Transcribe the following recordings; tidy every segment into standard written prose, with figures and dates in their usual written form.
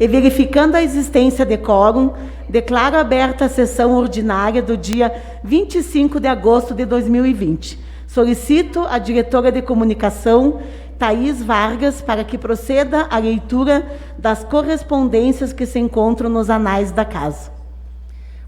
e verificando a existência de quórum, declaro aberta a sessão ordinária do dia 25 de agosto de 2020. Solicito a diretora de comunicação, Thaís Vargas, para que proceda a leitura das correspondências que se encontram nos anais da Casa.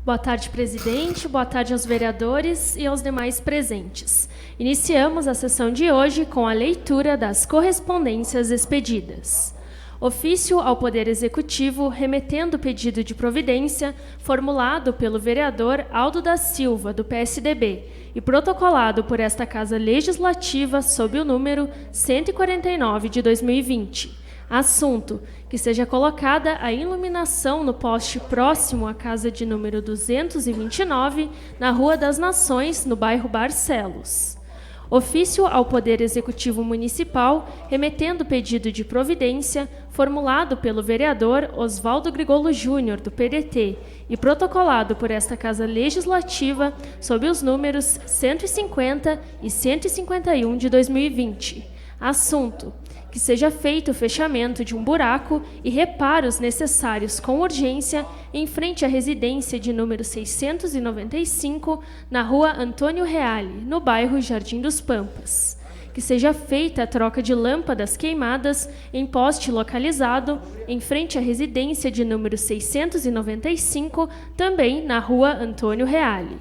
Boa tarde, presidente. Boa tarde aos vereadores e aos demais presentes. Iniciamos a sessão de hoje com a leitura das correspondências expedidas. Ofício ao Poder Executivo remetendo pedido de providência formulado pelo vereador Aldo da Silva, do PSDB, e protocolado por esta Casa Legislativa sob o número 149 de 2020. Assunto: que seja colocada a iluminação no poste próximo à casa de número 229, na Rua das Nações, no bairro Barcelos. Ofício ao Poder Executivo Municipal, remetendo pedido de providência, formulado pelo vereador Oswaldo Grigolo Júnior, do PDT, e protocolado por esta Casa Legislativa, sob os números 150 e 151 de 2020. Assunto: que seja feito o fechamento de um buraco e reparos necessários com urgência em frente à residência de número 695, na Rua Antônio Reale, no bairro Jardim dos Pampas. Que seja feita a troca de lâmpadas queimadas em poste localizado em frente à residência de número 695, também na Rua Antônio Reale.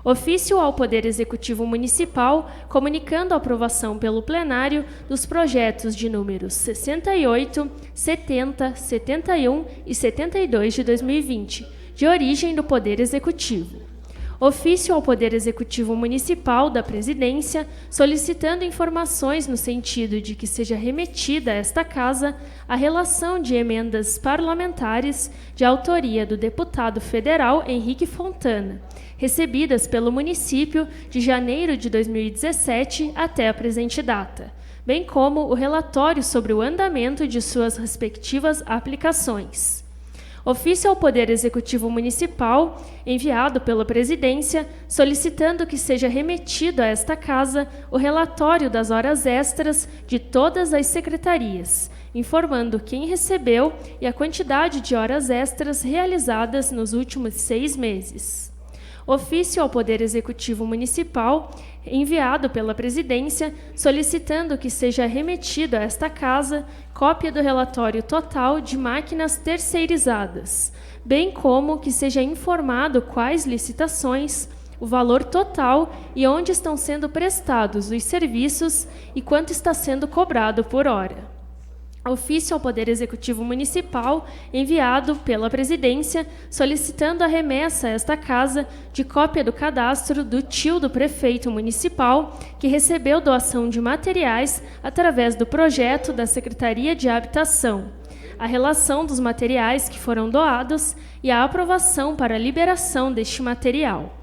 Ofício ao Poder Executivo Municipal, comunicando a aprovação pelo plenário dos projetos de números 68, 70, 71 e 72 de 2020, de origem do Poder Executivo. Ofício ao Poder Executivo Municipal da Presidência, solicitando informações no sentido de que seja remetida a esta Casa a relação de emendas parlamentares de autoria do deputado federal Henrique Fontana, recebidas pelo município de janeiro de 2017 até a presente data, bem como o relatório sobre o andamento de suas respectivas aplicações. Ofício ao Poder Executivo Municipal, enviado pela Presidência, solicitando que seja remetido a esta Casa o relatório das horas extras de todas as secretarias, informando quem recebeu e a quantidade de horas extras realizadas nos últimos 6 meses. Ofício ao Poder Executivo Municipal, enviado pela Presidência, solicitando que seja remetido a esta Casa cópia do relatório total de máquinas terceirizadas, bem como que seja informado quais licitações, o valor total e onde estão sendo prestados os serviços e quanto está sendo cobrado por hora. Ofício ao Poder Executivo Municipal, enviado pela Presidência, solicitando a remessa a esta Casa de cópia do cadastro do tio do prefeito municipal, que recebeu doação de materiais através do projeto da Secretaria de Habitação, a relação dos materiais que foram doados e a aprovação para a liberação deste material.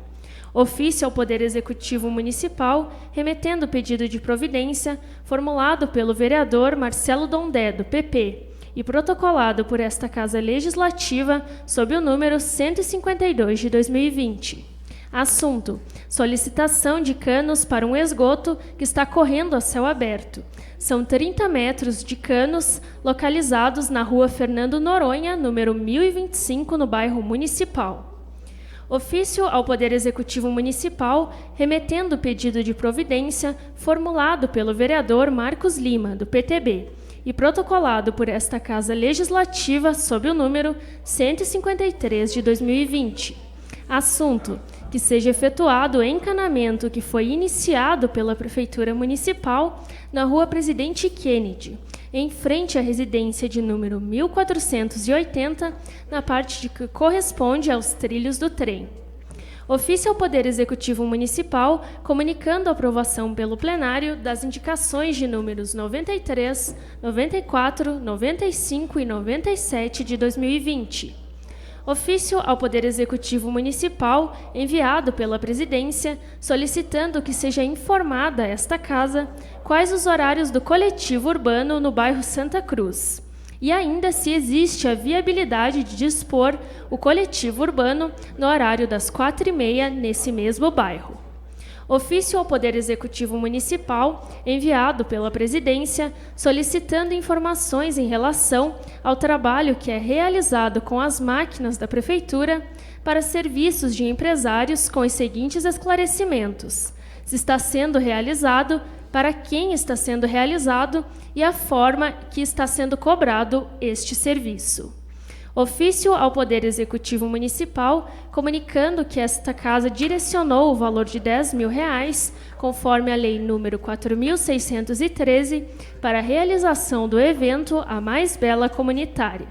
Ofício ao Poder Executivo Municipal, remetendo pedido de providência, formulado pelo vereador Marcelo Dondé, do PP, e protocolado por esta Casa Legislativa sob o número 152 de 2020. Assunto: solicitação de canos para um esgoto que está correndo a céu aberto. São 30 metros de canos localizados na Rua Fernando Noronha, número 1025, no bairro Municipal. Ofício ao Poder Executivo Municipal, remetendo pedido de providência formulado pelo vereador Marcos Lima, do PTB, e protocolado por esta Casa Legislativa sob o número 153 de 2020. Assunto: que seja efetuado o encanamento que foi iniciado pela Prefeitura Municipal na Rua Presidente Kennedy, em frente à residência de número 1480, na parte de que corresponde aos trilhos do trem. Ofício ao Poder Executivo Municipal, comunicando a aprovação pelo plenário das indicações de números 93, 94, 95 e 97 de 2020. Ofício ao Poder Executivo Municipal, enviado pela Presidência, solicitando que seja informada a esta Casa quais os horários do coletivo urbano no bairro Santa Cruz, e ainda se existe a viabilidade de dispor o coletivo urbano no horário das 4h30 nesse mesmo bairro. Ofício ao Poder Executivo Municipal, enviado pela Presidência, solicitando informações em relação ao trabalho que é realizado com as máquinas da Prefeitura para serviços de empresários com os seguintes esclarecimentos: se está sendo realizado, para quem está sendo realizado e a forma que está sendo cobrado este serviço. Ofício ao Poder Executivo Municipal, comunicando que esta Casa direcionou o valor de R$10.000, conforme a Lei nº 4.613, para a realização do evento A Mais Bela Comunitária,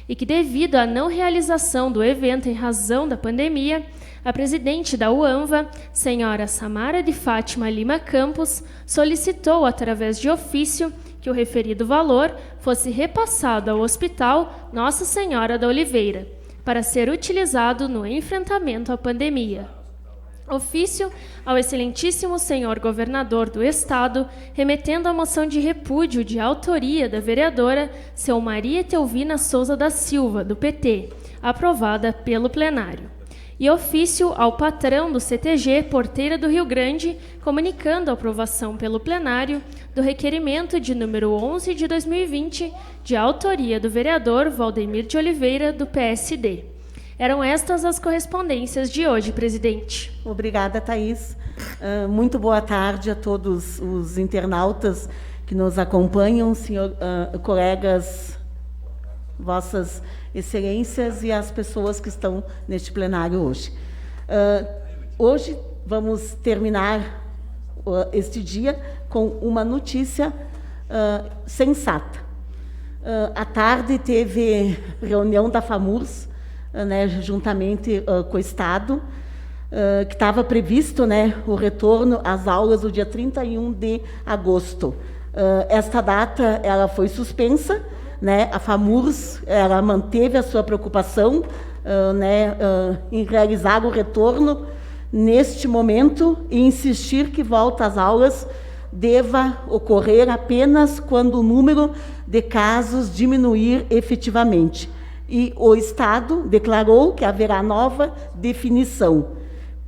e que, devido à não realização do evento em razão da pandemia, a presidente da UANVA, senhora Samara de Fátima Lima Campos, solicitou, através de ofício, que o referido valor fosse repassado ao Hospital Nossa Senhora da Oliveira, para ser utilizado no enfrentamento à pandemia. Ofício ao excelentíssimo senhor governador do Estado, remetendo a moção de repúdio de autoria da vereadora seu Maria Etelvina Souza da Silva, do PT, aprovada pelo plenário. E ofício ao patrão do CTG Porteira do Rio Grande, comunicando a aprovação pelo plenário do requerimento de número 11 de 2020, de autoria do vereador Valdemir de Oliveira, do PSD. Eram estas as correspondências de hoje, presidente. Obrigada, Thaís. Muito boa tarde a todos os internautas que nos acompanham, colegas, vossas excelências e as pessoas que estão neste plenário hoje. Hoje vamos terminar este dia com uma notícia sensata. À tarde teve reunião da FAMURS, juntamente com o Estado, que estava previsto, o retorno às aulas no dia 31 de agosto. Esta data ela foi suspensa, a FAMURS ela manteve a sua preocupação em realizar o retorno neste momento e insistir que volta às aulas deva ocorrer apenas quando o número de casos diminuir efetivamente. E o Estado declarou que haverá nova definição,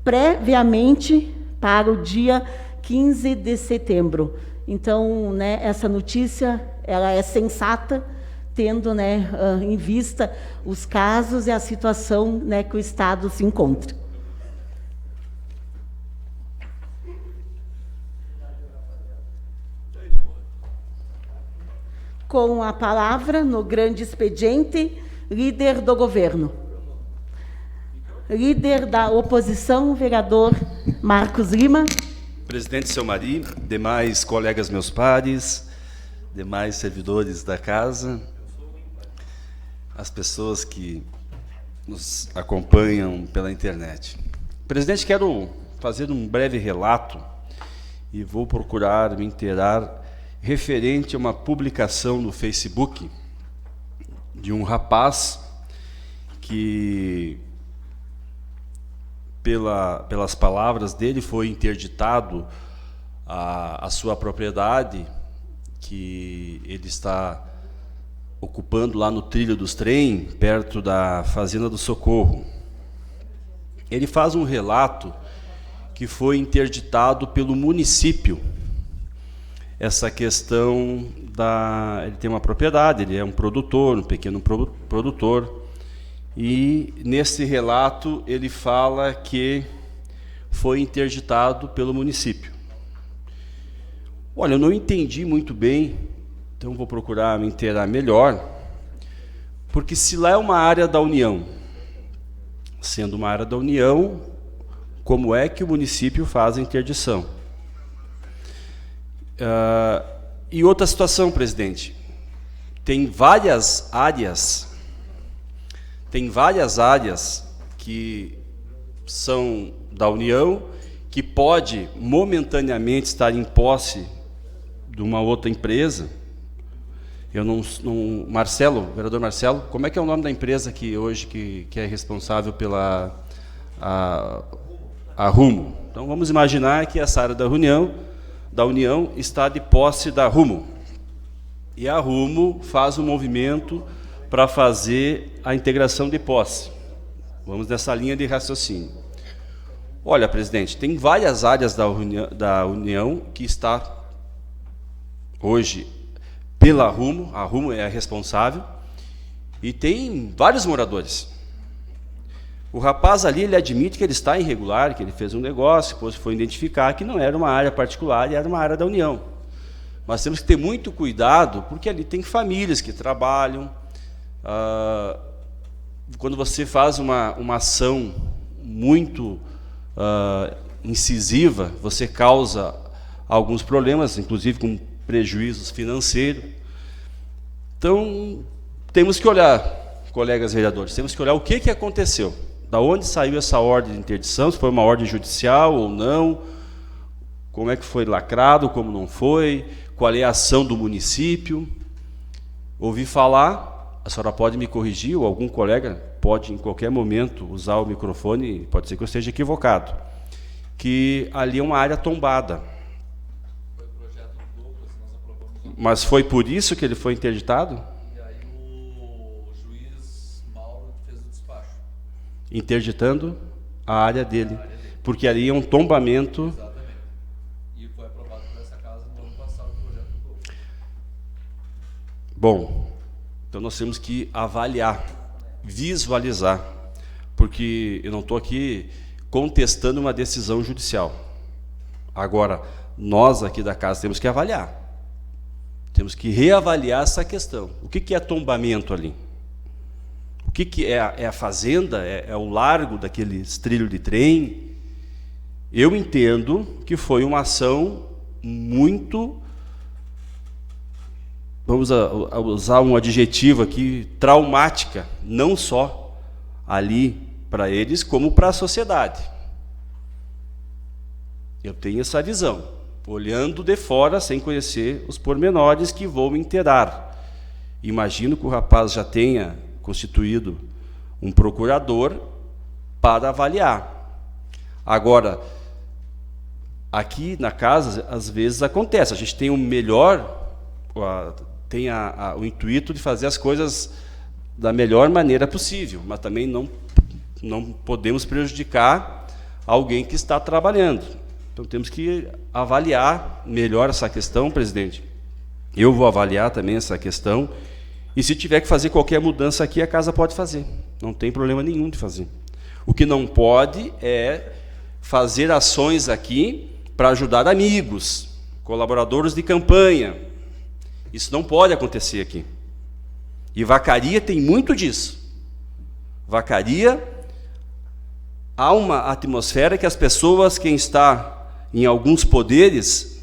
previamente para o dia 15 de setembro. Então, essa notícia ela é sensata, tendo em vista os casos e a situação que o Estado se encontra. Com a palavra, no grande expediente, líder do governo. Líder da oposição, vereador Marcos Lima. Presidente seu Mari, demais colegas meus pares, demais servidores da casa, as pessoas que nos acompanham pela internet. Presidente, quero fazer um breve relato e vou procurar me inteirar referente a uma publicação no Facebook de um rapaz que, pelas palavras dele, foi interditado a sua propriedade, que ele está ocupando lá no Trilho dos Trem, perto da Fazenda do Socorro. Ele faz um relato que foi interditado pelo município. Essa questão ele tem uma propriedade, ele é um produtor, um pequeno produtor, e nesse relato ele fala que foi interditado pelo município. Olha, eu não entendi muito bem, então vou procurar me inteirar melhor, porque se lá é uma área da União, sendo uma área da União, como é que o município faz a interdição? E outra situação, presidente, tem várias áreas que são da União, que pode momentaneamente estar em posse de uma outra empresa. Eu não Marcelo, vereador Marcelo, como é que é o nome da empresa que hoje que é responsável pela a Rumo? Então vamos imaginar que essa área da União está de posse da Rumo. E a Rumo faz um movimento para fazer a integração de posse. Vamos nessa linha de raciocínio. Olha, presidente, tem várias áreas da União que está hoje pela Rumo, a Rumo é a responsável, e tem vários moradores. O rapaz ali, ele admite que ele está irregular, que ele fez um negócio, depois foi identificar que não era uma área particular, era uma área da União. Mas temos que ter muito cuidado, porque ali tem famílias que trabalham. Quando você faz uma ação muito incisiva, você causa alguns problemas, inclusive com prejuízos financeiros. Então, temos que olhar, colegas vereadores, temos que olhar o que aconteceu, da onde saiu essa ordem de interdição, se foi uma ordem judicial ou não, como é que foi lacrado, como não foi, qual é a ação do município. Ouvi falar, a senhora pode me corrigir, ou algum colega pode, em qualquer momento, usar o microfone, pode ser que eu esteja equivocado, que ali é uma área tombada. Foi o projeto do Douglas, nós aprovamos. Mas foi por isso que ele foi interditado? E aí o juiz Mauro fez o despacho. Interditando a área dele, porque ali é um tombamento. Exatamente. E foi aprovado por essa casa no ano passado o projeto do Douglas. Bom, então nós temos que avaliar, visualizar, porque eu não estou aqui contestando uma decisão judicial. Agora, nós aqui da casa temos que avaliar, temos que reavaliar essa questão. O que é tombamento ali? O que é a fazenda? É o largo daqueles trilhos de trem? Eu entendo que foi uma ação muito, vamos usar um adjetivo aqui, traumática, não só ali para eles, como para a sociedade. Eu tenho essa visão, olhando de fora, sem conhecer os pormenores que vou me inteirar. Imagino que o rapaz já tenha constituído um procurador para avaliar. Agora, aqui na casa, às vezes acontece, a gente tem o melhor, tem o intuito de fazer as coisas da melhor maneira possível, mas também não podemos prejudicar alguém que está trabalhando. Então temos que avaliar melhor essa questão, presidente. Eu vou avaliar também essa questão, e se tiver que fazer qualquer mudança aqui, a casa pode fazer, não tem problema nenhum de fazer. O que não pode é fazer ações aqui para ajudar amigos, colaboradores de campanha. Isso não pode acontecer aqui. E Vacaria tem muito disso. Vacaria, há uma atmosfera que as pessoas, quem está em alguns poderes,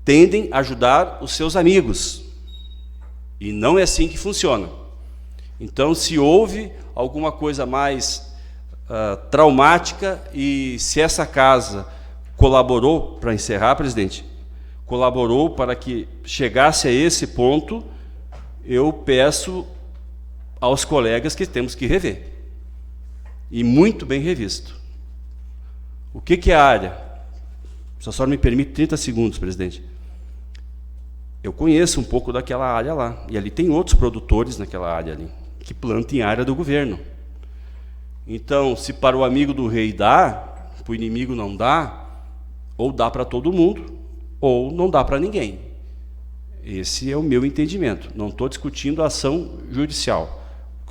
tendem a ajudar os seus amigos. E não é assim que funciona. Então, se houve alguma coisa mais traumática, e se essa casa colaborou, para encerrar, presidente, colaborou para que chegasse a esse ponto, eu peço aos colegas que temos que rever. E muito bem revisto. O que é a área? Se a senhora me permite 30 segundos, presidente. Eu conheço um pouco daquela área lá, e ali tem outros produtores naquela área ali, que plantam em área do governo. Então, se para o amigo do rei dá, para o inimigo não dá, ou dá para todo mundo, ou não dá para ninguém. Esse é o meu entendimento. Não estou discutindo a ação judicial.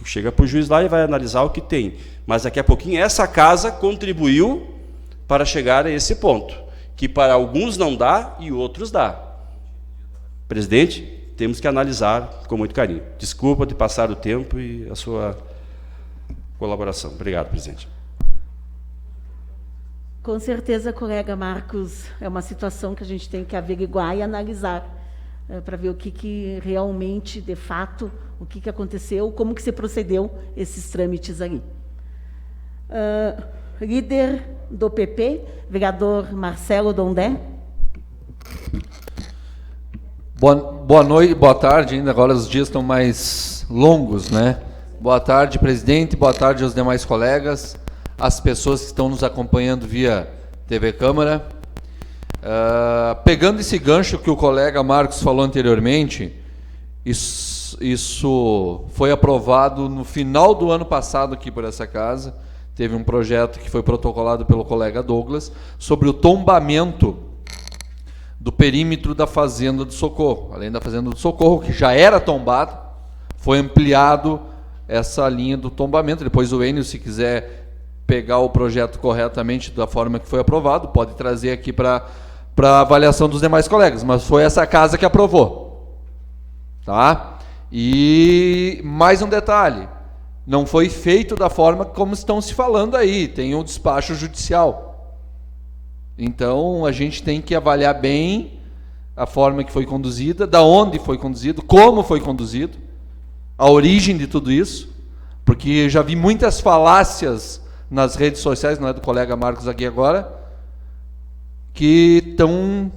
Chega para o juiz lá e vai analisar o que tem. Mas daqui a pouquinho essa casa contribuiu para chegar a esse ponto, que para alguns não dá e outros dá. Presidente, temos que analisar com muito carinho. Desculpa de passar o tempo e a sua colaboração. Obrigado, presidente. Com certeza, colega Marcos, é uma situação que a gente tem que averiguar e analisar, para ver o que realmente, de fato, o que aconteceu, como que se procedeu esses trâmites ali. Líder do PP, vereador Marcelo Dondé. Boa noite, boa tarde, ainda agora os dias estão mais longos, né? Boa tarde, presidente, boa tarde aos demais colegas, as pessoas que estão nos acompanhando via TV Câmara. Pegando esse gancho que o colega Marcos falou anteriormente, isso foi aprovado no final do ano passado aqui por essa casa, teve um projeto que foi protocolado pelo colega Douglas sobre o tombamento do perímetro da Fazenda do Socorro. Além da Fazenda do Socorro, que já era tombada, foi ampliado essa linha do tombamento. Depois o Enio, se quiser pegar o projeto corretamente da forma que foi aprovado, pode trazer aqui para avaliação dos demais colegas, mas foi essa casa que aprovou. Tá? E mais um detalhe, não foi feito da forma como estão se falando aí, tem um despacho judicial. Então a gente tem que avaliar bem a forma que foi conduzida, da onde foi conduzido, como foi conduzido, a origem de tudo isso, porque já vi muitas falácias nas redes sociais, não é do colega Marcos aqui agora, que estão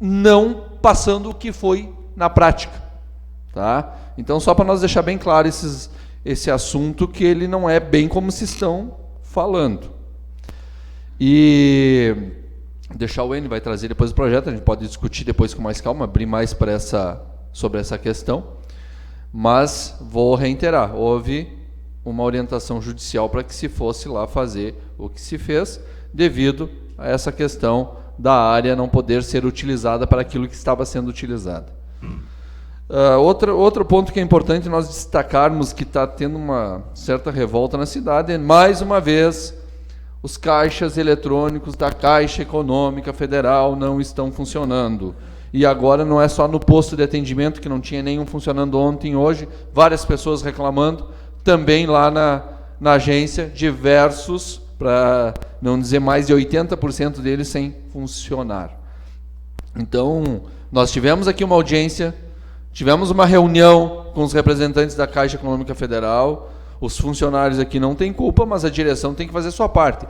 não passando o que foi na prática. Tá? Então, só para nós deixar bem claro esse assunto, que ele não é bem como se estão falando. E deixar o Enio vai trazer depois o projeto, a gente pode discutir depois com mais calma, abrir mais sobre essa questão. Mas vou reiterar, houve uma orientação judicial para que se fosse lá fazer o que se fez, devido a essa questão da área não poder ser utilizada para aquilo que estava sendo utilizado. Outro ponto que é importante nós destacarmos, que está tendo uma certa revolta na cidade, é, mais uma vez, os caixas eletrônicos da Caixa Econômica Federal não estão funcionando. E agora não é só no posto de atendimento, que não tinha nenhum funcionando ontem e hoje, várias pessoas reclamando, também lá na agência, diversos, para não dizer mais de 80% deles sem funcionar. Então, nós tivemos aqui uma audiência, tivemos uma reunião com os representantes da Caixa Econômica Federal, os funcionários aqui não têm culpa, mas a direção tem que fazer a sua parte.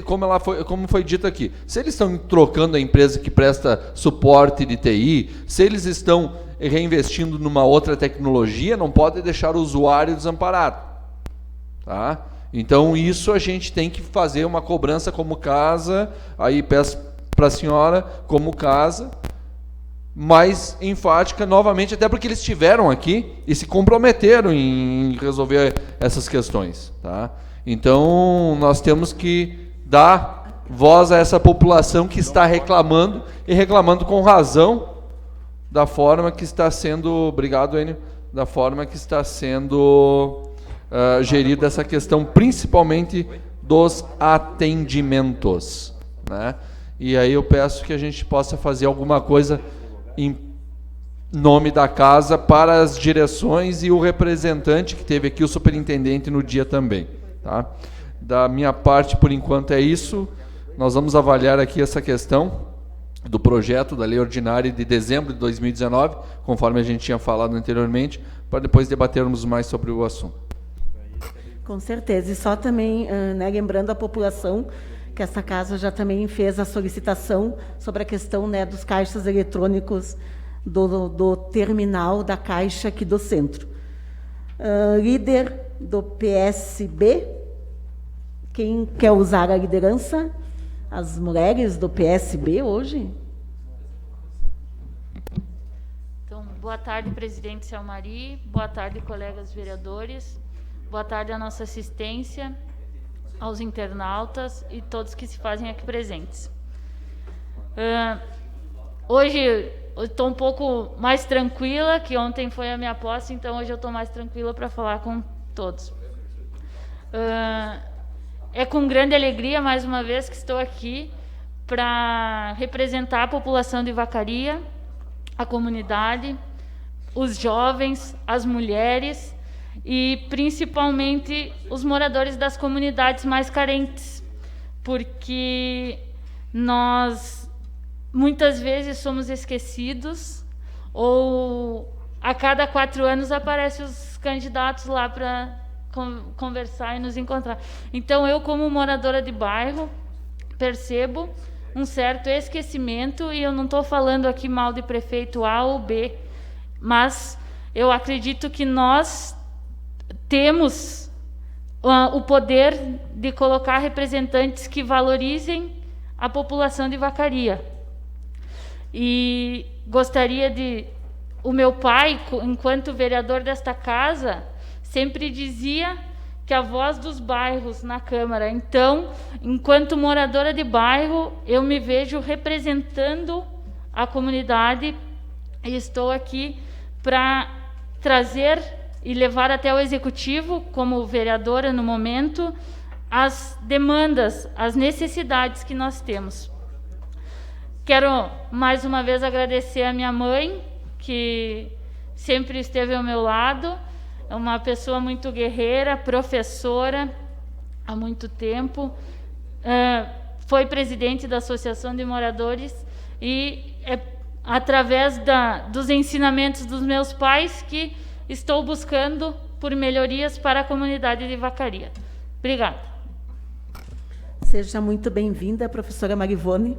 Como foi dito aqui, se eles estão trocando a empresa que presta suporte de TI, se eles estão reinvestindo numa outra tecnologia, não pode deixar o usuário desamparado. Tá? Então, isso a gente tem que fazer uma cobrança como casa, aí peço para a senhora, como casa, mais enfática, novamente, até porque eles estiveram aqui e se comprometeram em resolver essas questões. Tá? Então, nós temos que dar voz a essa população que está reclamando, e reclamando com razão, da forma que está sendo, obrigado, Enio, da forma que está sendo gerida essa questão, principalmente dos atendimentos. Né? E aí eu peço que a gente possa fazer alguma coisa em nome da casa para as direções e o representante que teve aqui, o superintendente, no dia também. Tá? Da minha parte, por enquanto, é isso. Nós vamos avaliar aqui essa questão do projeto da Lei Ordinária de dezembro de 2019, conforme a gente tinha falado anteriormente, para depois debatermos mais sobre o assunto. Com certeza. E só também, né, lembrando a população que essa casa já também fez a solicitação sobre a questão, né, dos caixas eletrônicos do terminal da Caixa aqui do centro. Líder do PSB, quem quer usar a liderança? As mulheres do PSB hoje? Então, boa tarde, presidente Selmari, boa tarde, colegas vereadores, boa tarde à nossa assistência, aos internautas e todos que se fazem aqui presentes. Hoje eu estou um pouco mais tranquila, que ontem foi a minha posse, então hoje eu estou mais tranquila para falar com todos. É com grande alegria, mais uma vez, que estou aqui para representar a população de Vacaria, a comunidade, os jovens, as mulheres e, principalmente, os moradores das comunidades mais carentes, porque nós, muitas vezes, somos esquecidos ou, a cada 4 anos, aparecem os candidatos lá para conversar e nos encontrar. Então, eu, como moradora de bairro, percebo um certo esquecimento, e eu não estou falando aqui mal de prefeito A ou B, mas eu acredito que nós temos o poder de colocar representantes que valorizem a população de Vacaria. E gostaria de... O meu pai, enquanto vereador desta casa, sempre dizia que a voz dos bairros na Câmara. Então, enquanto moradora de bairro, eu me vejo representando a comunidade e estou aqui para trazer e levar até o Executivo, como vereadora no momento, as demandas, as necessidades que nós temos. Quero, mais uma vez, agradecer a minha mãe, que sempre esteve ao meu lado, é uma pessoa muito guerreira, professora há muito tempo, foi presidente da Associação de Moradores e é através dos ensinamentos dos meus pais que estou buscando por melhorias para a comunidade de Vacaria. Obrigada. Seja muito bem-vinda, professora Marivone.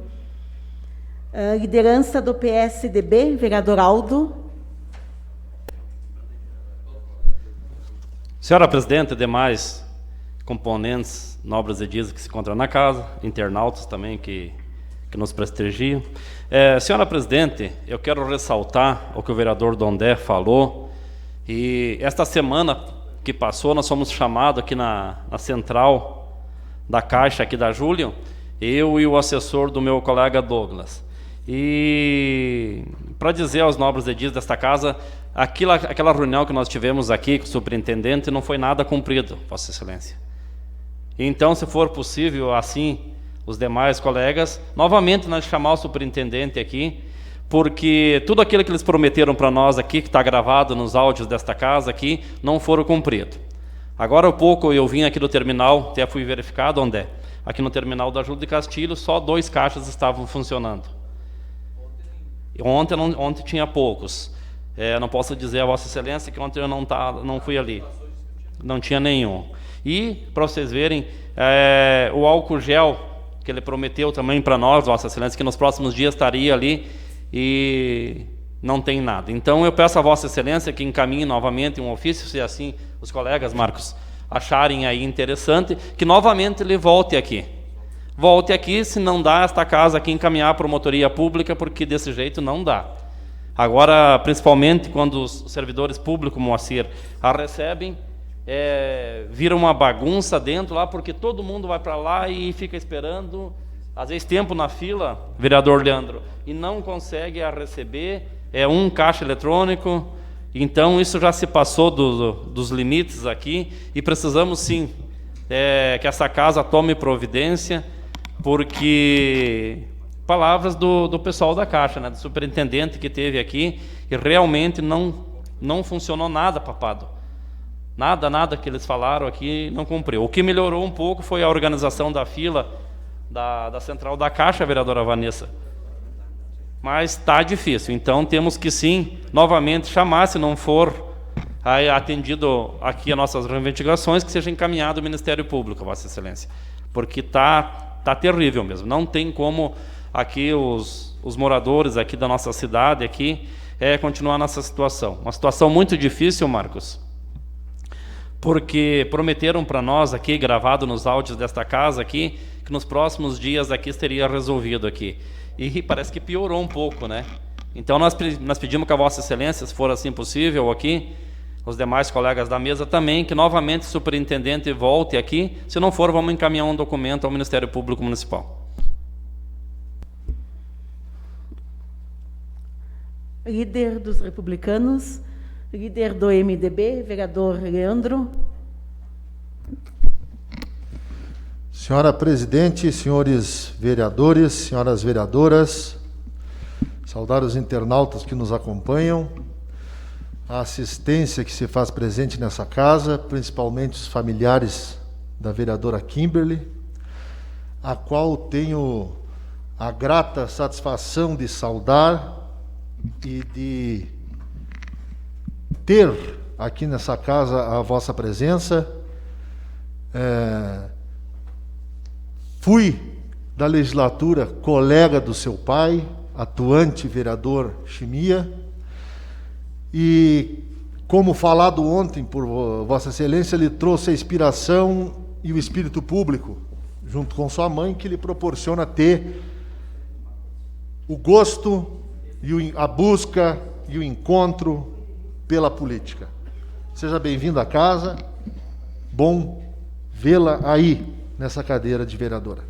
Liderança do PSDB, vereador Aldo. Senhora presidente, demais componentes, nobres edis que se encontram na casa, internautas também que nos prestigiam. Senhora presidente, eu quero ressaltar o que o vereador Dondé falou. E esta semana que passou, nós fomos chamados aqui na central da Caixa aqui da Júlio, eu e o assessor do meu colega Douglas. E para dizer aos nobres edis desta casa, aquela reunião que nós tivemos aqui com o superintendente não foi nada cumprido, Vossa Excelência. Então, se for possível, assim, os demais colegas, novamente nós chamar o superintendente aqui, porque tudo aquilo que eles prometeram para nós aqui, que está gravado nos áudios desta casa aqui, não foram cumpridos. Agora há pouco eu vim aqui do terminal, até fui verificado onde é. Aqui no terminal da Júlio de Castilho, só 2 caixas estavam funcionando. Ontem tinha poucos. Não posso dizer a Vossa Excelência que ontem eu não fui ali. Não tinha nenhum. E, para vocês verem, o álcool gel, que ele prometeu também para nós, Vossa Excelência, que nos próximos dias estaria ali, e não tem nada. Então, eu peço a Vossa Excelência que encaminhe novamente um ofício, se assim os colegas, Marcos, acharem aí interessante, que novamente ele volte aqui. Volte aqui, se não dá esta casa aqui, encaminhar a promotoria pública, porque desse jeito não dá. Agora, principalmente quando os servidores públicos, Moacir, a recebem, vira uma bagunça dentro lá, porque todo mundo vai para lá e fica esperando, às vezes tempo na fila, vereador Leandro, e não consegue a receber, um caixa eletrônico. Então isso já se passou dos limites aqui, e precisamos sim que essa casa tome providência, porque palavras do pessoal da Caixa, né, do superintendente que teve aqui, e realmente não funcionou nada, papado. Nada que eles falaram aqui não cumpriu. O que melhorou um pouco foi a organização da fila da central da Caixa, vereadora Vanessa. Mas está difícil, então temos que sim, novamente, chamar, se não for atendido aqui as nossas reivindicações, que seja encaminhado ao Ministério Público, Vossa Excelência. Porque está terrível mesmo, não tem como aqui os moradores aqui da nossa cidade aqui, continuar nessa situação. Uma situação muito difícil, Marcos, porque prometeram para nós aqui, gravado nos áudios desta casa aqui, que nos próximos dias aqui seria resolvido aqui. E parece que piorou um pouco, né? Então nós pedimos que a Vossa Excelência, se for assim possível aqui, os demais colegas da mesa também, que novamente o superintendente volte aqui. Se não for, vamos encaminhar um documento ao Ministério Público Municipal. Líder dos republicanos, líder do MDB, vereador Leandro. Senhora presidente, senhores vereadores, senhoras vereadoras, saudar os internautas que nos acompanham, a assistência que se faz presente nessa casa, principalmente os familiares da vereadora Kimberly, a qual tenho a grata satisfação de saudar e de ter aqui nessa casa a vossa presença. Fui da legislatura colega do seu pai, atuante vereador Chimia, e, como falado ontem por Vossa Excelência, ele trouxe a inspiração e o espírito público, junto com sua mãe, que lhe proporciona ter o gosto, e a busca e o encontro pela política. Seja bem-vindo à casa, bom vê-la aí, nessa cadeira de vereadora.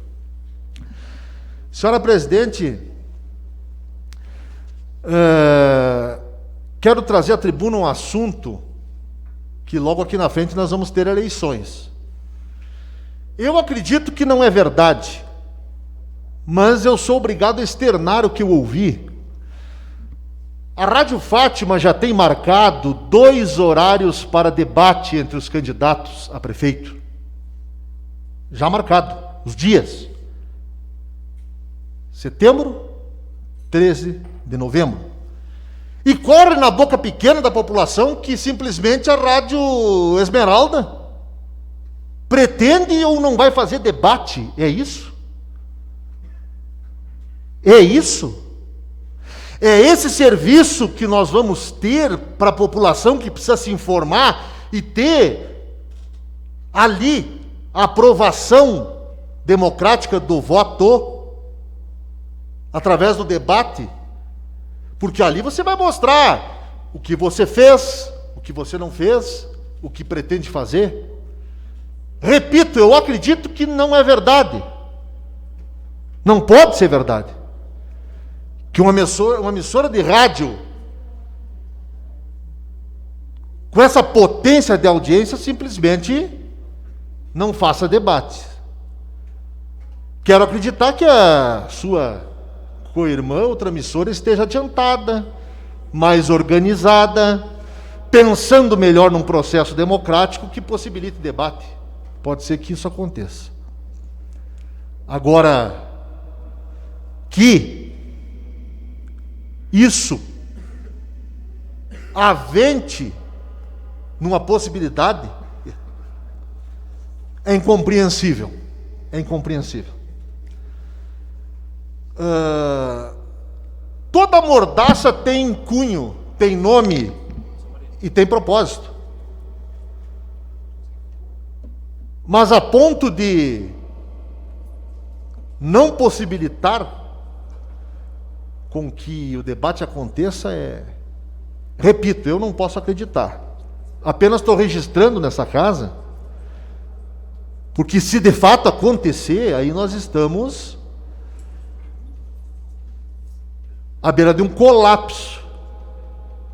Senhora presidente, quero trazer à tribuna um assunto que logo aqui na frente nós vamos ter eleições. Eu acredito que não é verdade, mas eu sou obrigado a externar o que eu ouvi. A Rádio Fátima já tem marcado 2 horários para debate entre os candidatos a prefeito. Já marcado, os dias. Setembro, 13 de novembro. E corre na boca pequena da população que simplesmente a Rádio Esmeralda pretende ou não vai fazer debate. É isso? É isso? É esse serviço que nós vamos ter para a população que precisa se informar e ter ali a aprovação democrática do voto através do debate? Porque ali você vai mostrar o que você fez, o que você não fez, o que pretende fazer. Repito, eu acredito que não é verdade. Não pode ser verdade. Que uma emissora de rádio com essa potência de audiência simplesmente não faça debate. Quero acreditar que a sua co-irmã, outra emissora, esteja adiantada, mais organizada, pensando melhor num processo democrático que possibilite debate. Pode ser que isso aconteça. Agora, que isso avente numa possibilidade é incompreensível. É incompreensível. Toda mordaça tem cunho, tem nome e tem propósito. Mas a ponto de não possibilitar com que o debate aconteça repito, eu não posso acreditar. Apenas estou registrando nessa casa, porque se de fato acontecer, aí nós estamos à beira de um colapso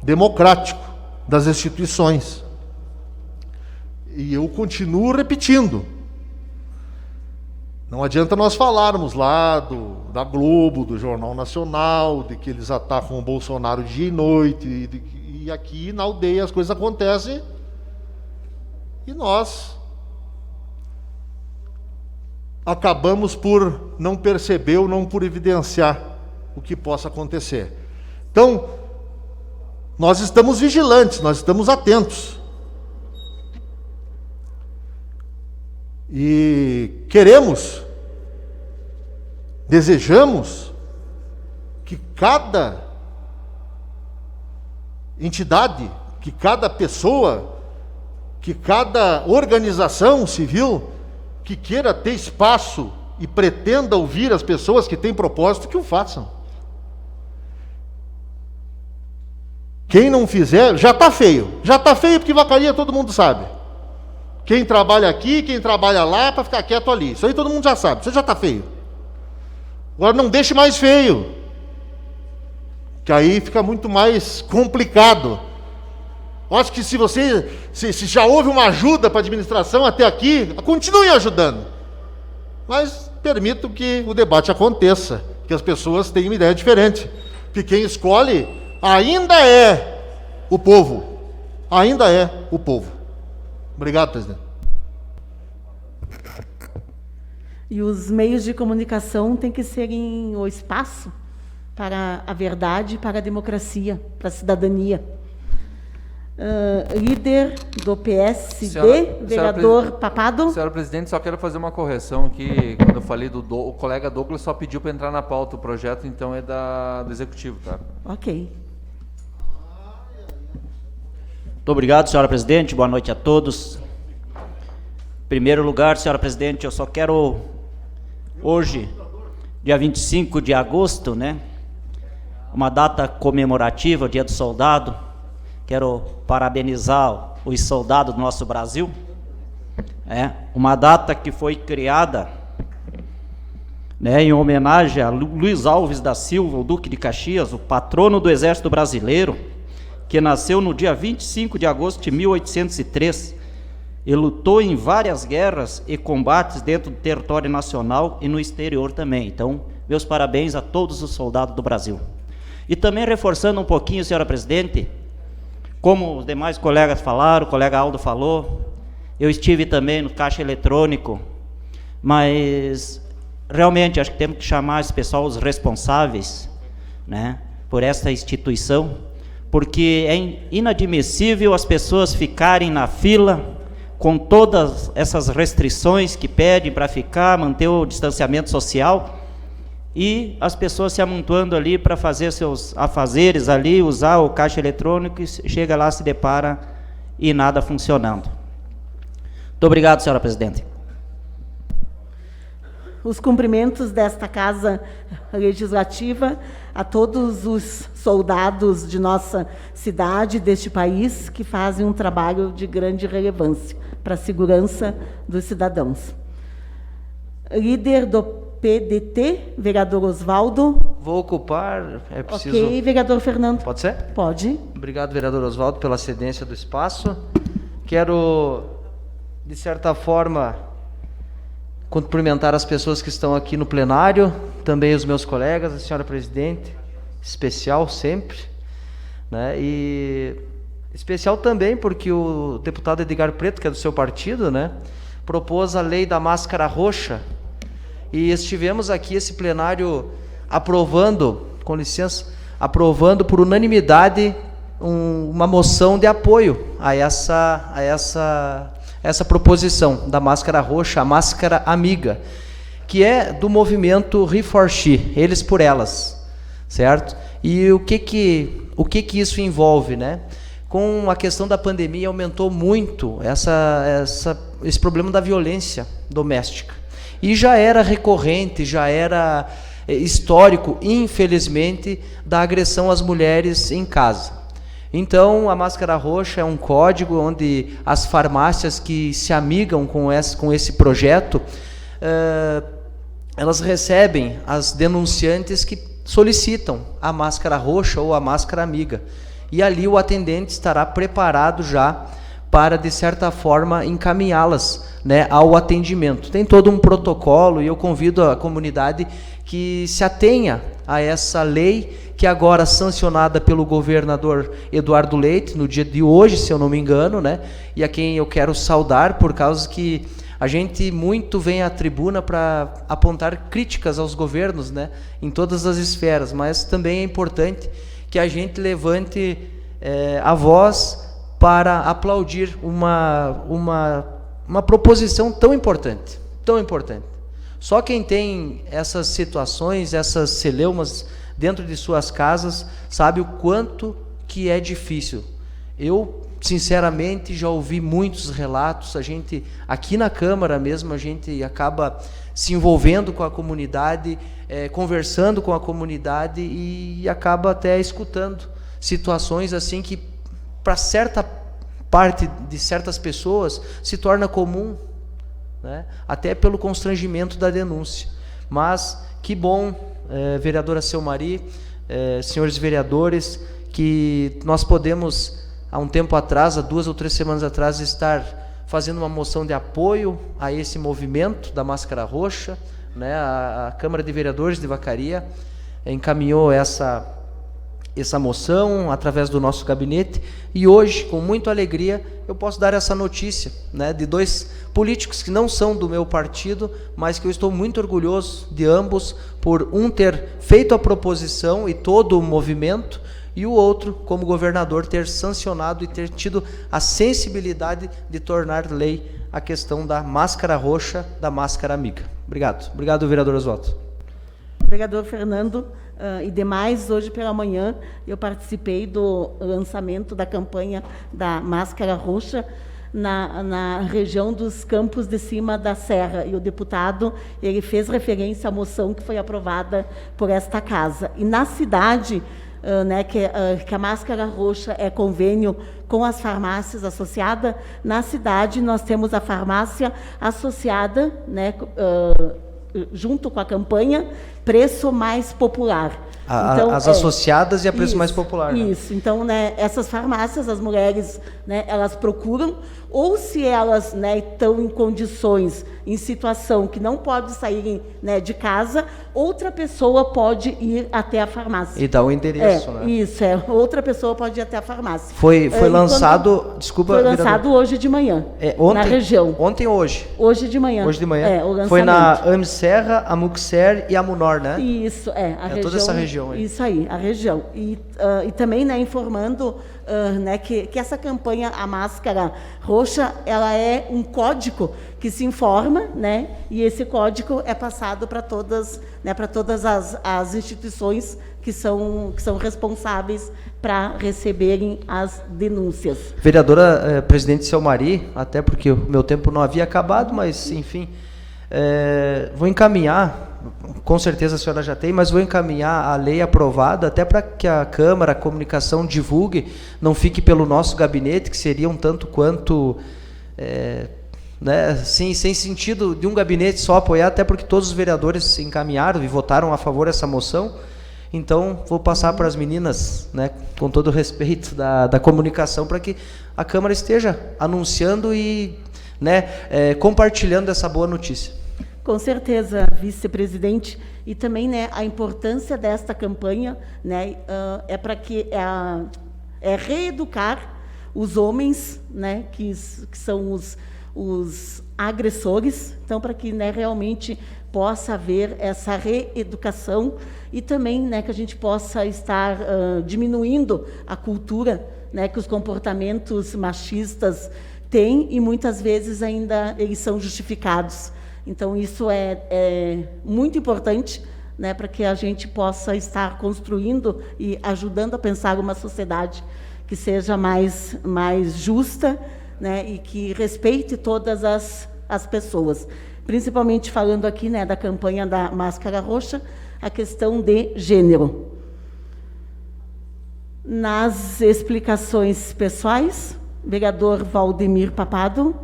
democrático das instituições. E eu continuo repetindo. Não adianta nós falarmos lá da Globo, do Jornal Nacional, de que eles atacam o Bolsonaro dia e noite, e aqui na aldeia as coisas acontecem, e nós acabamos por não perceber ou não por evidenciar o que possa acontecer. Então, nós estamos vigilantes, nós estamos atentos. E desejamos que cada entidade, que cada pessoa, que cada organização civil que queira ter espaço e pretenda ouvir as pessoas que têm propósito, que o façam. Quem não fizer, já está feio. Já está feio porque vacaria todo mundo sabe. Quem trabalha aqui, quem trabalha lá, para ficar quieto ali. Isso aí todo mundo já sabe, isso já está feio. Agora não deixe mais feio, que aí fica muito mais complicado. Eu acho que se já houve uma ajuda para a administração até aqui, continue ajudando. Mas permitam que o debate aconteça, que as pessoas tenham uma ideia diferente. Que quem escolhe ainda é o povo. Ainda é o povo. Obrigado, presidente. E os meios de comunicação têm que serem o espaço para a verdade, para a democracia, para a cidadania. Líder do PSD, vereador Papado. Senhora presidente, só quero fazer uma correção aqui. Quando eu falei o colega Douglas só pediu para entrar na pauta. O projeto, então, é do Executivo, tá? Ok. Muito obrigado, senhora presidente. Boa noite a todos. Em primeiro lugar, senhora presidente, eu só quero, hoje, dia 25 de agosto, né, uma data comemorativa, o Dia do Soldado. Quero parabenizar os soldados do nosso Brasil. uma data que foi criada, né, em homenagem a Luiz Alves da Silva, o Duque de Caxias, o patrono do Exército Brasileiro, que nasceu no dia 25 de agosto de 1803 e lutou em várias guerras e combates dentro do território nacional e no exterior também. Então, meus parabéns a todos os soldados do Brasil. E também reforçando um pouquinho, senhora presidente, como os demais colegas falaram, o colega Aldo falou, eu estive também no caixa eletrônico, mas realmente acho que temos que chamar esse pessoal os responsáveis, né, por esta instituição, porque é inadmissível as pessoas ficarem na fila com todas essas restrições que pedem para ficar, manter o distanciamento social, e as pessoas se amontoando ali para fazer seus afazeres ali, usar o caixa eletrônico, e chega lá, se depara e nada funcionando. Muito obrigado, senhora presidente. Os cumprimentos desta Casa Legislativa a todos os soldados de nossa cidade, deste país, que fazem um trabalho de grande relevância para a segurança dos cidadãos. Líder do PDT, vereador Osvaldo. Vou ocupar, é preciso... Ok, vereador Fernando. Pode ser? Pode. Obrigado, vereador Osvaldo, pela cedência do espaço. Quero, de certa forma, cumprimentar as pessoas que estão aqui no plenário, também os meus colegas, a senhora presidente, especial sempre, né? E especial também porque o deputado Edgar Preto, que é do seu partido, né, propôs a lei da máscara roxa, e estivemos aqui, esse plenário, aprovando, com licença, aprovando por unanimidade uma moção de apoio a essa proposição da máscara roxa, a máscara amiga, que é do movimento He4She, eles por elas, certo? E o que isso envolve, né? Com a questão da pandemia, aumentou muito esse problema da violência doméstica. E já era recorrente, já era histórico, infelizmente, da agressão às mulheres em casa. Então, a máscara roxa é um código onde as farmácias que se amigam com esse projeto, elas recebem as denunciantes que solicitam a máscara roxa ou a máscara amiga. E ali o atendente estará preparado já para, de certa forma, encaminhá-las, né, ao atendimento. Tem todo um protocolo e eu convido a comunidade que se atenha a essa lei, que agora sancionada pelo governador Eduardo Leite, no dia de hoje, se eu não me engano, né, e a quem eu quero saudar, por causa que a gente muito vem à tribuna para apontar críticas aos governos, né, em todas as esferas, mas também é importante que a gente levante a voz para aplaudir uma proposição tão importante, tão importante. Só quem tem essas situações, essas celeumas dentro de suas casas, sabe o quanto que é difícil. Eu, sinceramente, já ouvi muitos relatos, a gente, aqui na Câmara mesmo, a gente acaba se envolvendo com a comunidade, conversando com a comunidade e acaba até escutando situações assim que, para certa parte de certas pessoas, se torna comum, né? Até pelo constrangimento da denúncia. Mas que bom, vereadora Selmari, senhores vereadores, que nós podemos, há um tempo atrás, há 2 ou 3 semanas atrás, estar fazendo uma moção de apoio a esse movimento da máscara roxa, né? A Câmara de Vereadores de Vacaria encaminhou essa moção através do nosso gabinete, e hoje, com muita alegria, eu posso dar essa notícia, né, de 2 políticos que não são do meu partido, mas que eu estou muito orgulhoso de ambos, por um ter feito a proposição e todo o movimento, e o outro, como governador, ter sancionado e ter tido a sensibilidade de tornar lei a questão da máscara roxa, da máscara amiga. Obrigado. Obrigado, vereador Osvaldo. Vereador Fernando e demais, hoje pela manhã eu participei do lançamento da campanha da máscara roxa na região dos Campos de Cima da Serra, e o deputado, ele fez referência à moção que foi aprovada por esta casa. E na cidade, né, que a máscara roxa é convênio com as farmácias associadas. Na cidade, nós temos a farmácia associada, né, junto com a campanha Preço Mais Popular. Então, as associadas e a preço mais popular. Isso. Né? Então, né, essas farmácias, as mulheres, né, elas procuram, ou se elas, né, estão em condições, em situação que não pode sair, né, de casa, outra pessoa pode ir até a farmácia. E dá o endereço, né? Isso, outra pessoa pode ir até a farmácia. Foi lançado, desculpa... Foi lançado hoje de manhã, ontem, na região. Ontem ou hoje? Hoje de manhã. Hoje de manhã. O lançamento. Foi na AMSerra, a Muxer e a Munor, né? Isso, a região. Toda essa região aí. Isso aí, a região. E também, né, informando né, que essa campanha, a máscara roxa, ela é um código que se informa, né, e esse código é passado para todas, né, para todas as instituições que são responsáveis para receberem as denúncias. Vereadora presidente Selmari, até porque o meu tempo não havia acabado, mas, enfim, vou encaminhar, com certeza a senhora já tem, mas vou encaminhar a lei aprovada, até para que a Câmara, a comunicação divulgue, não fique pelo nosso gabinete, que seria um tanto quanto... né, sem sentido de um gabinete só apoiar, até porque todos os vereadores se encaminharam e votaram a favor dessa moção. Então, vou passar para as meninas, né, com todo o respeito da comunicação, para que a Câmara esteja anunciando e, né, compartilhando essa boa notícia. Com certeza, vice-presidente, e também, né, a importância desta campanha, né, é para que reeducar os homens, né, que são os agressores, então para que, né, realmente possa haver essa reeducação e também, né, que a gente possa estar diminuindo a cultura, né, que os comportamentos machistas têm e muitas vezes ainda eles são justificados. Então, isso é muito importante, né, para que a gente possa estar construindo e ajudando a pensar uma sociedade que seja mais justa, né, e que respeite todas as pessoas. Principalmente falando aqui, né, da campanha da Máscara Roxa, a questão de gênero. Nas explicações pessoais, vereador Valdemir Papado.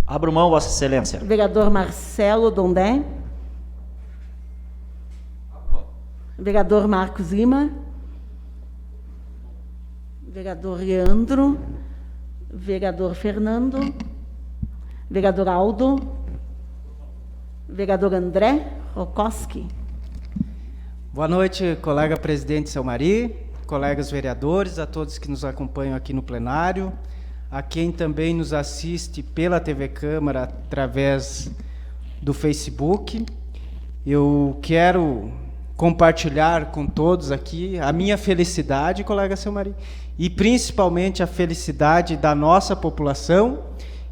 Abro mão, Vossa Excelência. Vereador Marcelo Dondé. Vereador Marcos Lima. Vereador Leandro. Vereador Fernando. Vereador Aldo. Vereador André Rokoski. Boa noite, colega presidente Selmari, colegas vereadores, a todos que nos acompanham aqui no plenário, a quem também nos assiste pela TV Câmara através do Facebook. Eu quero compartilhar com todos aqui a minha felicidade, colega Selmari, e principalmente a felicidade da nossa população,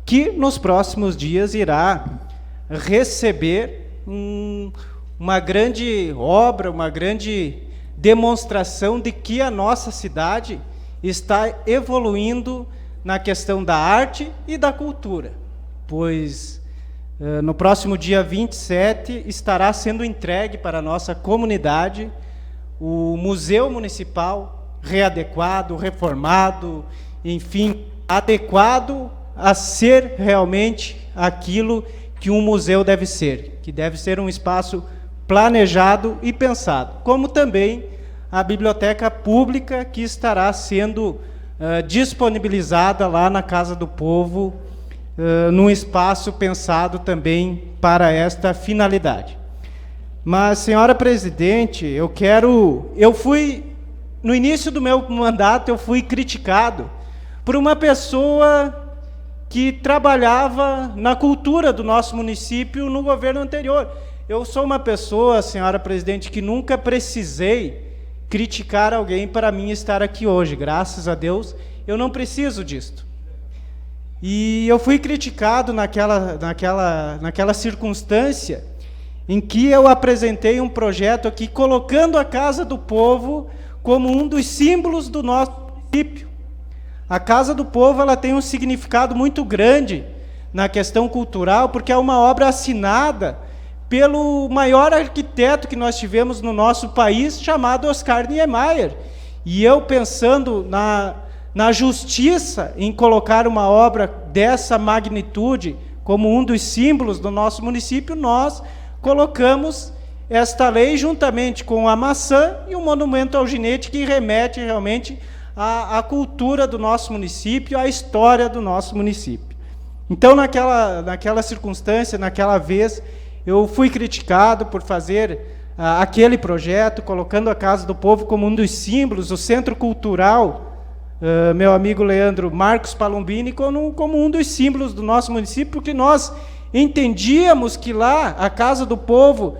que nos próximos dias irá receber uma grande obra, uma grande demonstração de que a nossa cidade está evoluindo na questão da arte e da cultura, pois no próximo dia 27 estará sendo entregue para a nossa comunidade o Museu Municipal readequado, reformado, enfim, adequado a ser realmente aquilo que um museu deve ser, que deve ser um espaço planejado e pensado, como também a biblioteca pública que estará sendo disponibilizada lá na Casa do Povo, num espaço pensado também para esta finalidade. Mas, senhora presidente, no início do meu mandato, eu fui criticado por uma pessoa que trabalhava na cultura do nosso município no governo anterior. Eu sou uma pessoa, senhora presidente, que nunca precisei criticar alguém para mim estar aqui hoje. Graças a Deus, eu não preciso disto. E eu fui criticado naquela circunstância em que eu apresentei um projeto aqui, colocando a Casa do Povo como um dos símbolos do nosso município. A Casa do Povo, ela tem um significado muito grande na questão cultural, porque é uma obra assinada pelo maior arquiteto que nós tivemos no nosso país, chamado Oscar Niemeyer. E eu, pensando na justiça em colocar uma obra dessa magnitude como um dos símbolos do nosso município, nós colocamos esta lei juntamente com a maçã e o monumento ao ginete, que remete realmente à cultura do nosso município, à história do nosso município. Então, naquela circunstância, naquela vez, eu fui criticado por fazer aquele projeto, colocando a Casa do Povo como um dos símbolos, o Centro Cultural, meu amigo Leandro Marcos Palombini, como um dos símbolos do nosso município, porque nós entendíamos que lá, a Casa do Povo,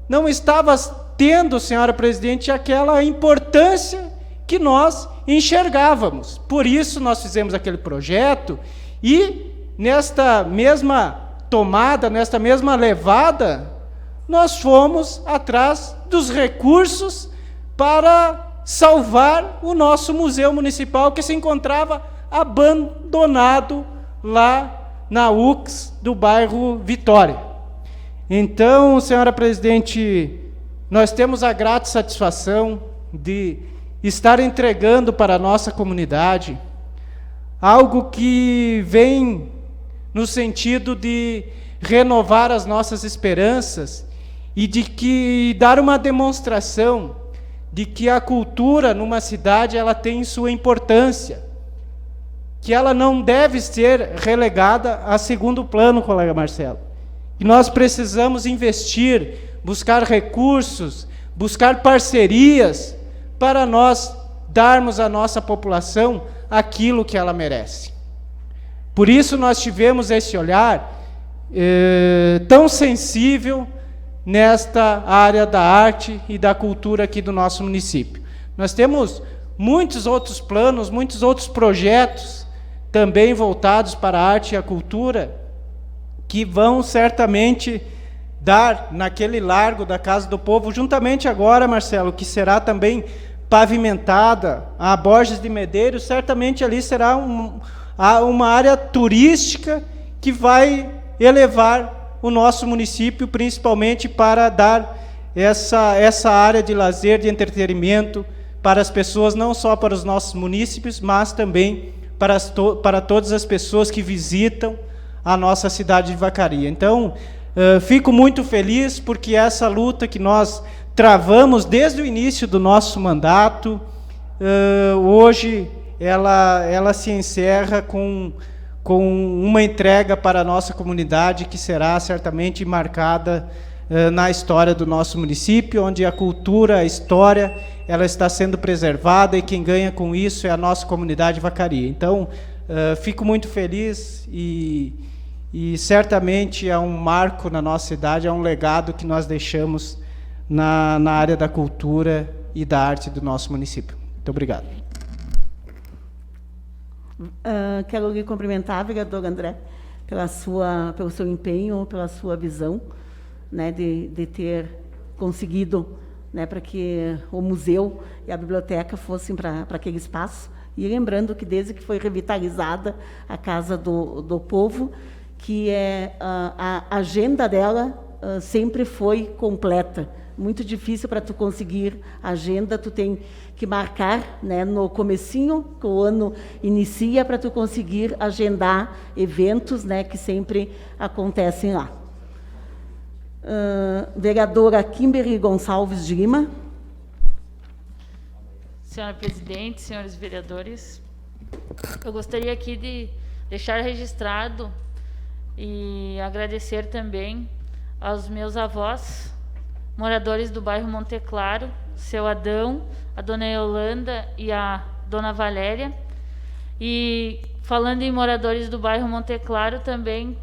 não estava tendo, senhora presidente, aquela importância que nós enxergávamos. Por isso, nós fizemos aquele projeto e, nesta mesma tomada, nesta mesma levada, nós fomos atrás dos recursos para salvar o nosso museu municipal, que se encontrava abandonado lá na UX do bairro Vitória. Então, senhora presidente, nós temos a grata satisfação de estar entregando para a nossa comunidade algo que vem no sentido de renovar as nossas esperanças e de dar uma demonstração de que a cultura numa cidade ela tem sua importância, que ela não deve ser relegada a segundo plano, colega Marcelo. E nós precisamos investir, buscar recursos, buscar parcerias para nós darmos à nossa população aquilo que ela merece. Por isso nós tivemos esse olhar tão sensível nesta área da arte e da cultura aqui do nosso município. Nós temos muitos outros planos, muitos outros projetos também voltados para a arte e a cultura, que vão certamente dar naquele largo da Casa do Povo, juntamente agora, Marcelo, que será também pavimentada, a Borges de Medeiros, certamente ali será uma área turística que vai elevar o nosso município, principalmente para dar essa área de lazer, de entretenimento para as pessoas, não só para os nossos munícipes, mas também para todas as pessoas que visitam a nossa cidade de Vacaria. Então, fico muito feliz porque essa luta que nós travamos desde o início do nosso mandato, hoje ela se encerra com uma entrega para a nossa comunidade que será certamente marcada na história do nosso município, onde a cultura, a história, ela está sendo preservada e quem ganha com isso é a nossa comunidade de Vacaria. Então, fico muito feliz e certamente é um marco na nossa cidade, é um legado que nós deixamos na área da cultura e da arte do nosso município. Muito obrigado. Quero lhe cumprimentar, vereador André, pelo seu empenho, pela sua visão, né, de ter conseguido, né, para que o museu e a biblioteca fossem para aquele espaço. E lembrando que desde que foi revitalizada a Casa do Povo, que a agenda dela sempre foi completa. Muito difícil para tu conseguir agenda, tu tem que marcar, né, no comecinho, que o ano inicia, para tu conseguir agendar eventos, né, que sempre acontecem lá. Vereadora Kimberly Gonçalves de Lima. Senhora presidente, senhores vereadores, eu gostaria aqui de deixar registrado e agradecer também aos meus avós, moradores do bairro Monte Claro, seu Adão, a dona Yolanda e a dona Valéria. E falando em moradores do bairro Monte Claro, também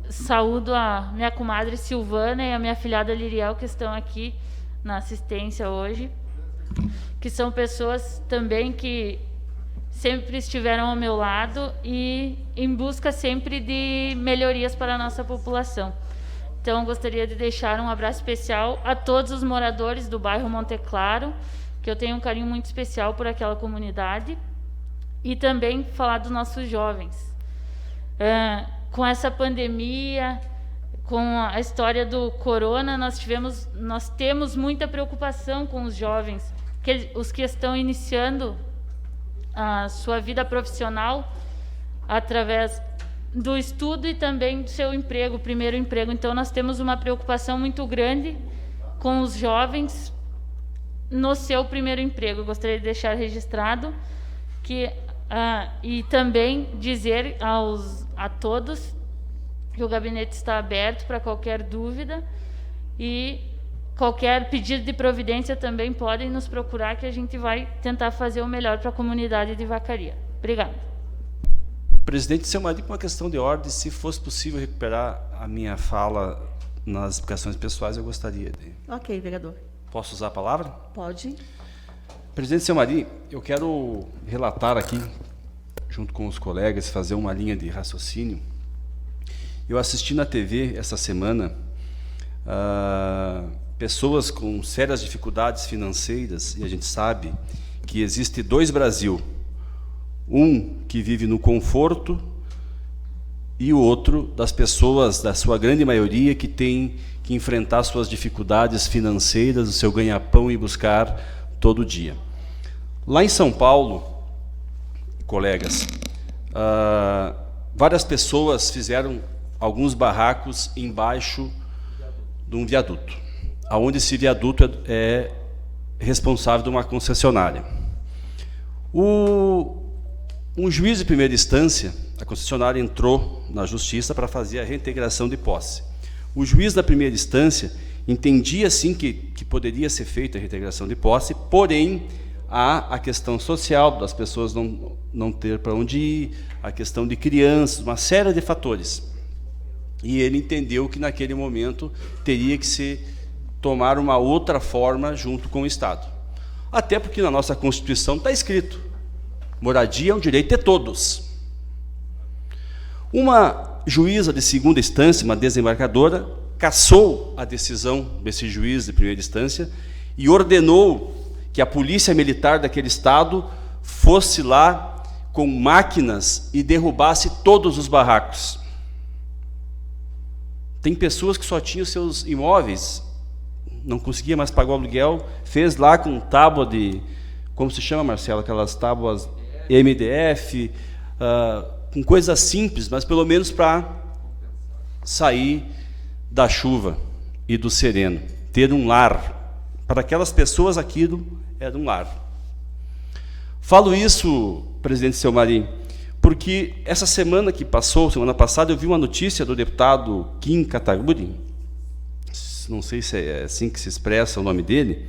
saúdo a minha comadre Silvana e a minha filhada Liriel, que estão aqui na assistência hoje, que são pessoas também que sempre estiveram ao meu lado e em busca sempre de melhorias para a nossa população. Então, gostaria de deixar um abraço especial a todos os moradores do bairro Monte Claro, que eu tenho um carinho muito especial por aquela comunidade, e também falar dos nossos jovens. Com essa pandemia, com a história do corona, nós temos muita preocupação com os jovens, os que estão iniciando a sua vida profissional através do estudo e também do seu emprego, primeiro emprego. Então, nós temos uma preocupação muito grande com os jovens no seu primeiro emprego. Eu gostaria de deixar registrado que e também dizer a todos que o gabinete está aberto para qualquer dúvida e qualquer pedido de providência também podem nos procurar, que a gente vai tentar fazer o melhor para a comunidade de Vacaria. Obrigada. Presidente, seu marido, com uma questão de ordem, se fosse possível recuperar a minha fala nas explicações pessoais, eu gostaria de... Ok, vereador. Posso usar a palavra? Pode. Presidente, seu marido, eu quero relatar aqui, junto com os colegas, fazer uma linha de raciocínio. Eu assisti na TV essa semana pessoas com sérias dificuldades financeiras, e a gente sabe que existe 2 Brasil. Um que vive no conforto e o outro das pessoas, da sua grande maioria, que tem que enfrentar suas dificuldades financeiras, o seu ganha-pão e buscar todo dia. Lá em São Paulo, colegas, várias pessoas fizeram alguns barracos embaixo de um viaduto, aonde esse viaduto é responsável de uma concessionária. Um juiz de primeira instância, a concessionária entrou na justiça para fazer a reintegração de posse. O juiz da primeira instância entendia, sim, que poderia ser feita a reintegração de posse, porém, há a questão social das pessoas não ter para onde ir, a questão de crianças, uma série de fatores. E ele entendeu que, naquele momento, teria que se tomar uma outra forma junto com o Estado. Até porque na nossa Constituição está escrito: moradia é um direito de todos. Uma juíza de segunda instância, uma desembargadora, cassou a decisão desse juiz de primeira instância e ordenou que a polícia militar daquele estado fosse lá com máquinas e derrubasse todos os barracos. Tem pessoas que só tinham seus imóveis, não conseguia mais pagar o aluguel, fez lá com tábua de... Como se chama, Marcelo? Aquelas tábuas MDF, com coisas simples, mas pelo menos para sair da chuva e do sereno, ter um lar. Para aquelas pessoas, aquilo era um lar. Falo isso, presidente Selmari, porque essa semana que passou, semana passada, eu vi uma notícia do deputado Kim Kataguiri, não sei se é assim que se expressa o nome dele,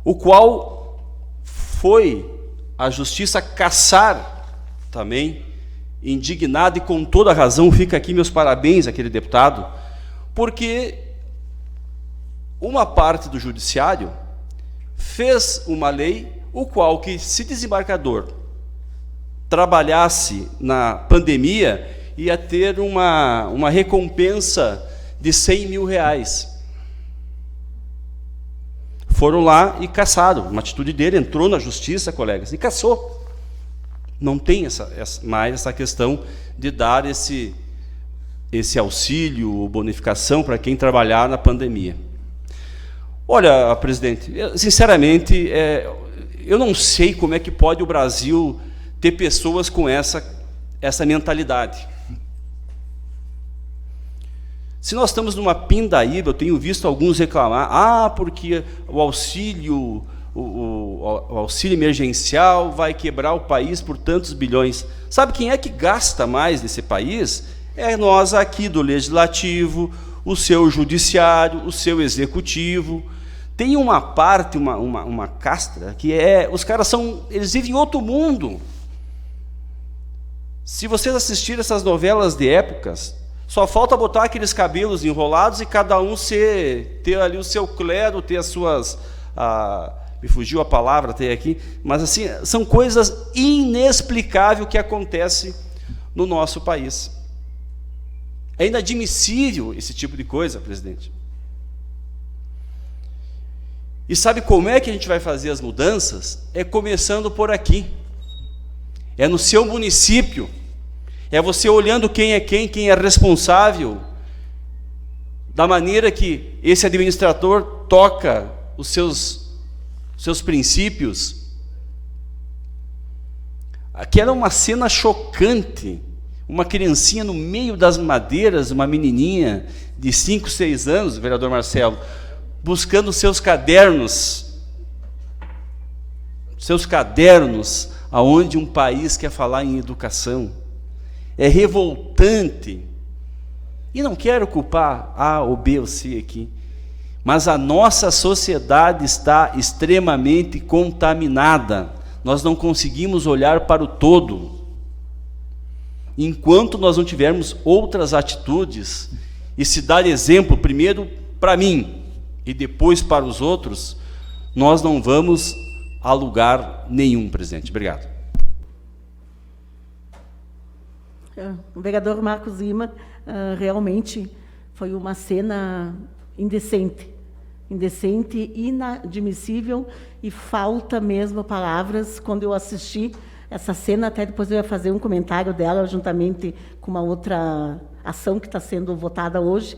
o qual foi a justiça cassar também, indignado, e com toda a razão, fica aqui meus parabéns àquele deputado, porque uma parte do judiciário fez uma lei, o qual, que se desembargador trabalhasse na pandemia, ia ter uma recompensa de R$100 mil. Foram lá e cassaram. Uma atitude dele, entrou na justiça, colegas, e cassou. Não tem mais essa questão de dar esse auxílio ou bonificação para quem trabalhar na pandemia. Olha, presidente, sinceramente, eu não sei como é que pode o Brasil ter pessoas com essa mentalidade. Se nós estamos numa pindaíba, eu tenho visto alguns reclamar, porque o auxílio emergencial vai quebrar o país por tantos bilhões. Sabe quem é que gasta mais nesse país? É nós aqui do Legislativo, o seu Judiciário, o seu Executivo. Tem uma parte, uma castra, que os caras eles vivem em outro mundo. Se vocês assistirem essas novelas de épocas, só falta botar aqueles cabelos enrolados e cada um ter ali o seu clero, ter as suas... me fugiu a palavra até aqui, mas assim, são coisas inexplicáveis que acontecem no nosso país. É inadmissível esse tipo de coisa, presidente. E sabe como é que a gente vai fazer as mudanças? É começando por aqui. É no seu município. É você olhando quem é responsável da maneira que esse administrador toca os seus princípios. Aquela é uma cena chocante, uma criancinha no meio das madeiras, uma menininha de 5, 6 anos, vereador Marcelo, buscando seus cadernos, aonde um país quer falar em educação. É revoltante. E não quero culpar A ou B ou C aqui, mas a nossa sociedade está extremamente contaminada. Nós não conseguimos olhar para o todo. Enquanto nós não tivermos outras atitudes e se dar exemplo primeiro para mim e depois para os outros, nós não vamos a lugar nenhum, presidente. Obrigado. O vereador Marcos Lima, realmente foi uma cena indecente, inadmissível, e falta mesmo palavras. Quando eu assisti essa cena, até depois eu ia fazer um comentário dela, juntamente com uma outra ação que está sendo votada hoje,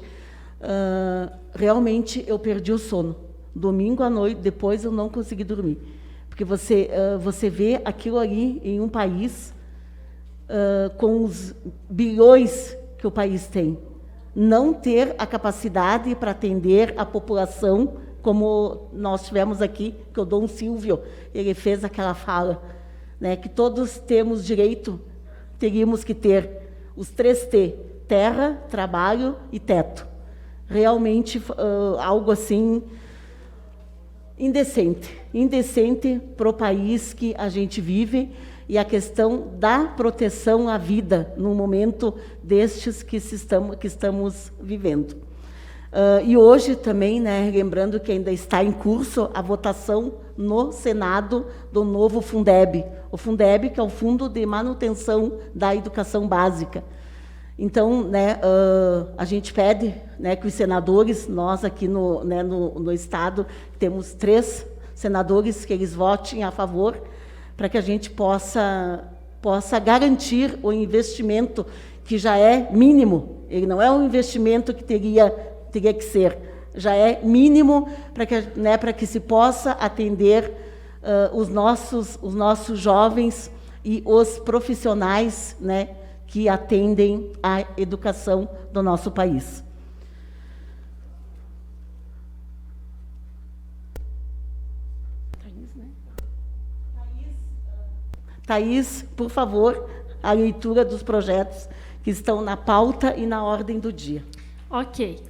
realmente eu perdi o sono. Domingo à noite, depois eu não consegui dormir. Porque você vê aquilo ali em um país com os bilhões que o país tem, não ter a capacidade para atender a população, como nós tivemos aqui, que o Dom Silvio, ele fez aquela fala, né, que todos temos direito, teríamos que ter os 3 T, terra, trabalho e teto. Realmente, algo assim, indecente para o país que a gente vive, e a questão da proteção à vida no momento destes que estamos vivendo. E hoje também, né, lembrando que ainda está em curso a votação no Senado do novo Fundeb. O Fundeb, que é o Fundo de Manutenção da Educação Básica. Então, né, a gente pede, né, que os senadores, nós aqui no Estado, temos 3 senadores, que eles votem a favor, para que a gente possa garantir o investimento, que já é mínimo. Ele não é um investimento que teria que ser, já é mínimo para que se possa atender os nossos jovens e os profissionais, né, que atendem a educação do nosso país. Thaís, por favor, a leitura dos projetos que estão na pauta e na ordem do dia. Ok.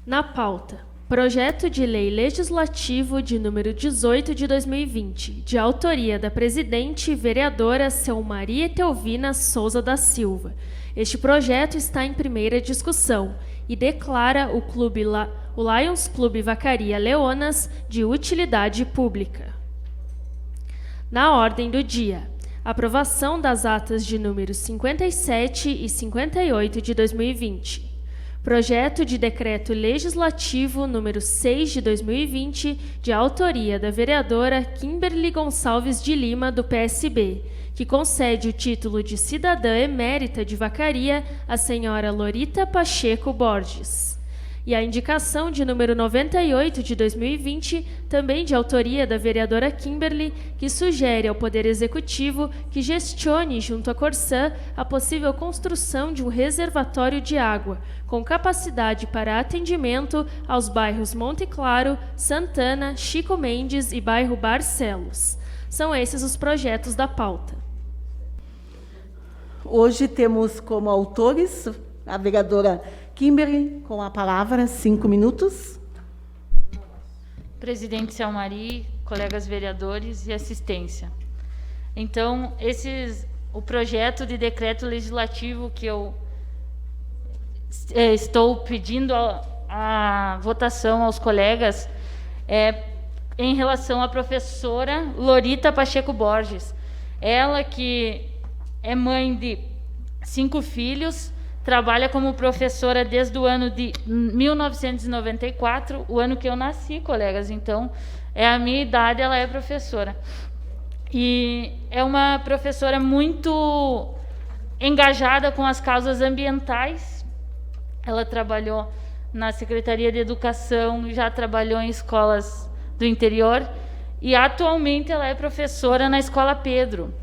Na pauta, projeto de lei legislativo de número 18 de 2020, de autoria da presidente e vereadora Selmaria Etelvina Souza da Silva. Este projeto está em primeira discussão e declara o Lions Clube Vacaria Leonas de utilidade pública. Na ordem do dia, aprovação das atas de números 57 e 58 de 2020. Projeto de decreto legislativo número 6 de 2020, de autoria da vereadora Kimberly Gonçalves de Lima, do PSB, que concede o título de cidadã emérita de Vacaria à senhora Lorita Pacheco Borges. E a indicação de número 98 de 2020, também de autoria da vereadora Kimberly, que sugere ao Poder Executivo que gestione junto à Corsã a possível construção de um reservatório de água, com capacidade para atendimento aos bairros Monte Claro, Santana, Chico Mendes e bairro Barcelos. São esses os projetos da pauta. Hoje temos como autores a vereadora Kimberly, com a palavra, 5 minutos. Presidente Selmari, colegas vereadores e assistência. Então, o projeto de decreto legislativo que eu estou pedindo a votação aos colegas é em relação à professora Lorita Pacheco Borges. Ela que é mãe de 5 filhos, trabalha como professora desde o ano de 1994, o ano que eu nasci, colegas. Então, é a minha idade, ela é professora. E é uma professora muito engajada com as causas ambientais. Ela trabalhou na Secretaria de Educação, já trabalhou em escolas do interior e atualmente ela é professora na Escola Pedro.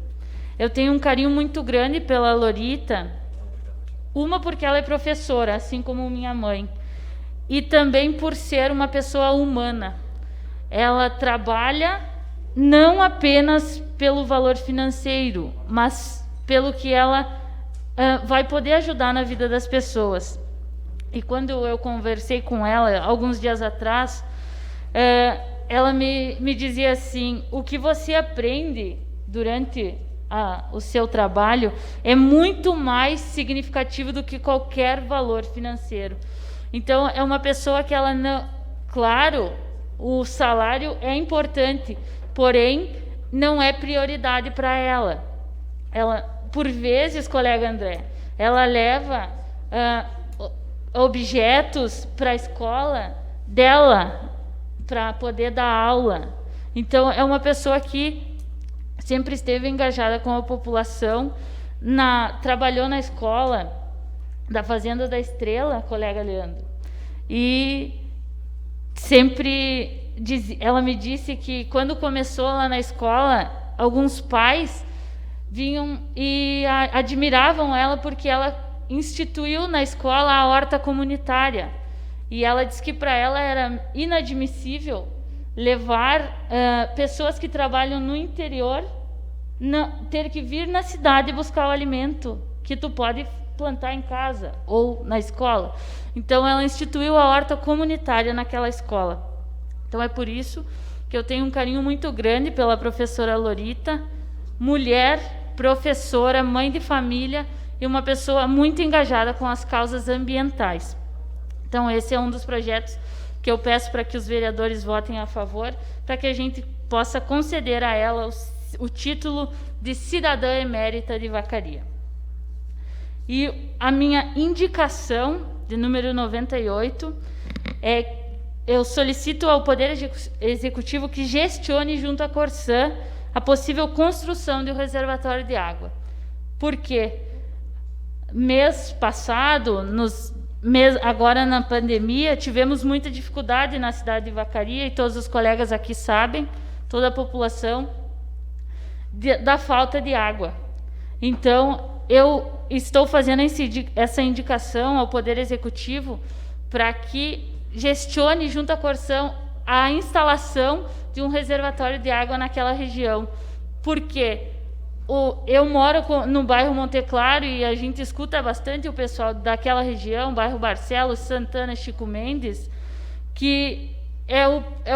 Eu tenho um carinho muito grande pela Lorita, uma porque ela é professora, assim como minha mãe, e também por ser uma pessoa humana. Ela trabalha não apenas pelo valor financeiro, mas pelo que ela vai poder ajudar na vida das pessoas. E quando eu conversei com ela, alguns dias atrás, ela me dizia assim, o que você aprende durante o seu trabalho é muito mais significativo do que qualquer valor financeiro. Então, é uma pessoa que ela não... Claro, o salário é importante, porém, não é prioridade para ela. Ela, por vezes, colega André, ela leva objetos para a escola dela, para poder dar aula. Então, é uma pessoa que sempre esteve engajada com a população, trabalhou na escola da Fazenda da Estrela, colega Leandro, e sempre ela me disse que quando começou lá na escola, alguns pais vinham e admiravam ela porque ela instituiu na escola a horta comunitária. E ela disse que para ela era inadmissível levar pessoas que trabalham no interior ter que vir na cidade buscar o alimento que tu pode plantar em casa ou na escola. Então ela instituiu a horta comunitária naquela escola. Então é por isso que eu tenho um carinho muito grande pela professora Lorita, mulher, professora, mãe de família e uma pessoa muito engajada com as causas ambientais. Então esse é um dos projetos que eu peço para que os vereadores votem a favor, para que a gente possa conceder a ela o título de cidadã emérita de Vacaria. E a minha indicação, de número 98, eu solicito ao Poder Executivo que gestione junto à Corsã a possível construção de um reservatório de água. Porque mês passado, agora na pandemia, tivemos muita dificuldade na cidade de Vacaria, e todos os colegas aqui sabem, toda a população, da falta de água. Então, eu estou fazendo essa indicação ao Poder Executivo para que gestione junto à Corsã a instalação de um reservatório de água naquela região. Porque eu moro no bairro Monte Claro e a gente escuta bastante o pessoal daquela região, bairro Barcelos, Santana, Chico Mendes, que é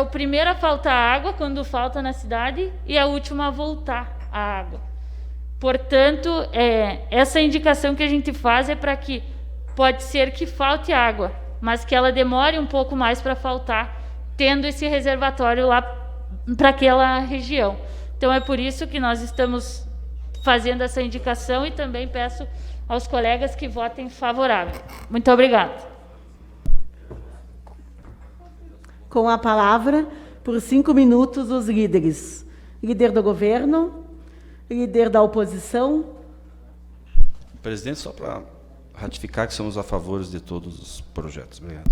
o primeiro a faltar água quando falta na cidade e é o último a voltar a água. Portanto, essa indicação que a gente faz é para que pode ser que falte água, mas que ela demore um pouco mais para faltar, tendo esse reservatório lá para aquela região. Então é por isso que nós estamos fazendo essa indicação e também peço aos colegas que votem favorável. Muito obrigada. Com a palavra, por 5 minutos, os líderes. Líder do governo, líder da oposição. Presidente, só para ratificar que somos a favor de todos os projetos. Obrigado.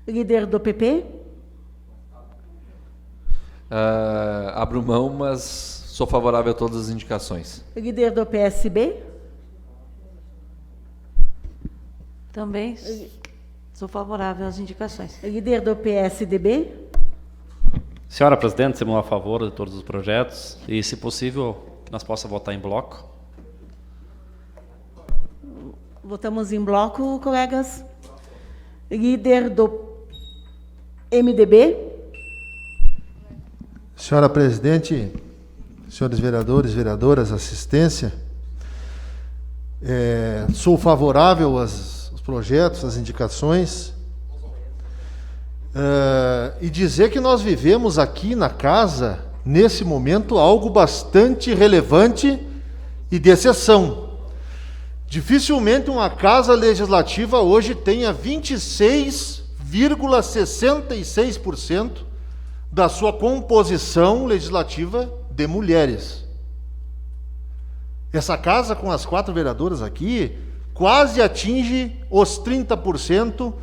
Líder do PP. Abro mão, mas sou favorável a todas as indicações. Líder do PSB. Também sou favorável às indicações. Líder do PSDB. Senhora Presidente, somos a favor de todos os projetos e, se possível, nós possamos votar em bloco. Votamos em bloco, colegas. Líder do MDB. Senhora Presidente, senhores vereadores, vereadoras, assistência, sou favorável aos projetos, às indicações, e dizer que nós vivemos aqui na casa, nesse momento, algo bastante relevante e de exceção. Dificilmente uma casa legislativa hoje tenha 26,66% da sua composição legislativa de mulheres. Essa casa, com as 4 vereadoras aqui, quase atinge os 30%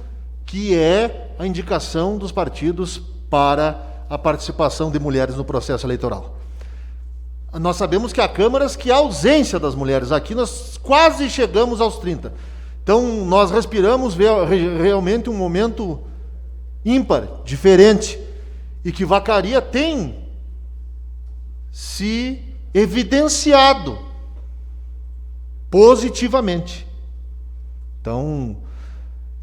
que é a indicação dos partidos para a participação de mulheres no processo eleitoral. Nós sabemos que há câmaras que há ausência das mulheres. Aqui nós quase chegamos aos 30%. Então, nós respiramos realmente um momento ímpar, diferente, e que Vacaria tem se evidenciado positivamente. Então,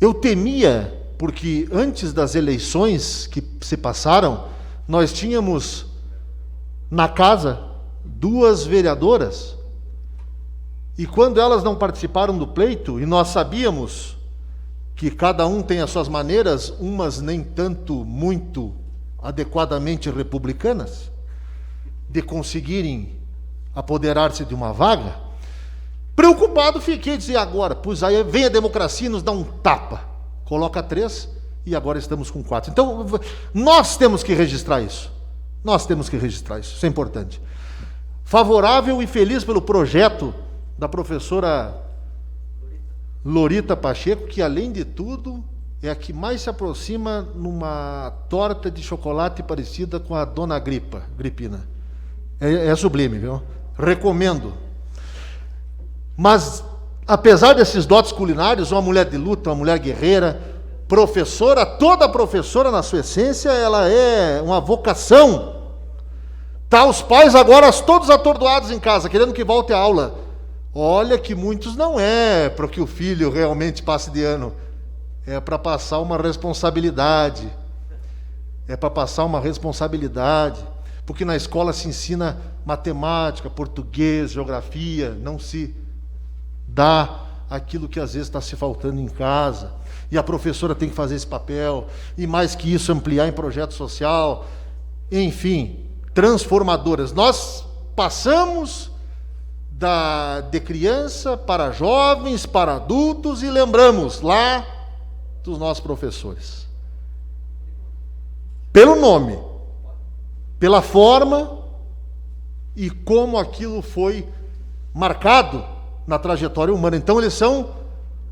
eu temia, porque antes das eleições que se passaram, nós tínhamos na casa 2 vereadoras, e quando elas não participaram do pleito, e nós sabíamos que cada um tem as suas maneiras, umas nem tanto muito adequadamente republicanas, de conseguirem apoderar-se de uma vaga, preocupado fiquei, dizer agora, pois aí vem a democracia e nos dá um tapa, coloca 3 e agora estamos com 4. Então, nós temos que registrar isso. Nós temos que registrar isso, isso é importante. Favorável e feliz pelo projeto da professora Lorita Pacheco, que além de tudo é a que mais se aproxima numa torta de chocolate parecida com a Dona Gripina. É sublime, viu? Recomendo. Mas, apesar desses dotes culinários, uma mulher de luta, uma mulher guerreira, professora, toda professora na sua essência, ela é uma vocação. Tá os pais agora todos atordoados em casa, querendo que volte à aula. Olha que muitos não é para que o filho realmente passe de ano. É para passar uma responsabilidade. É para passar uma responsabilidade. Porque na escola se ensina matemática, português, geografia, não se dá aquilo que às vezes está se faltando em casa. E a professora tem que fazer esse papel. E mais que isso, ampliar em projeto social. Enfim, transformadoras. Nós passamos de criança para jovens, para adultos, e lembramos lá dos nossos professores. Pelo nome, pela forma e como aquilo foi marcado na trajetória humana. Então, eles são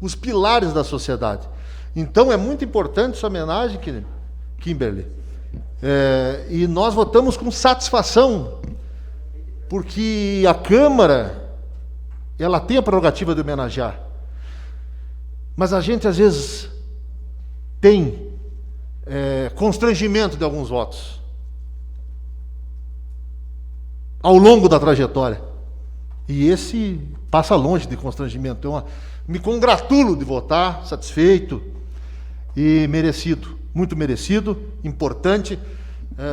os pilares da sociedade. Então, é muito importante essa homenagem, Kimberly. E nós votamos com satisfação, porque a Câmara, ela tem a prerrogativa de homenagear. Mas a gente, às vezes, tem constrangimento de alguns votos ao longo da trajetória. E esse passa longe de constrangimento. Então, me congratulo de votar, satisfeito e merecido. Muito merecido, importante,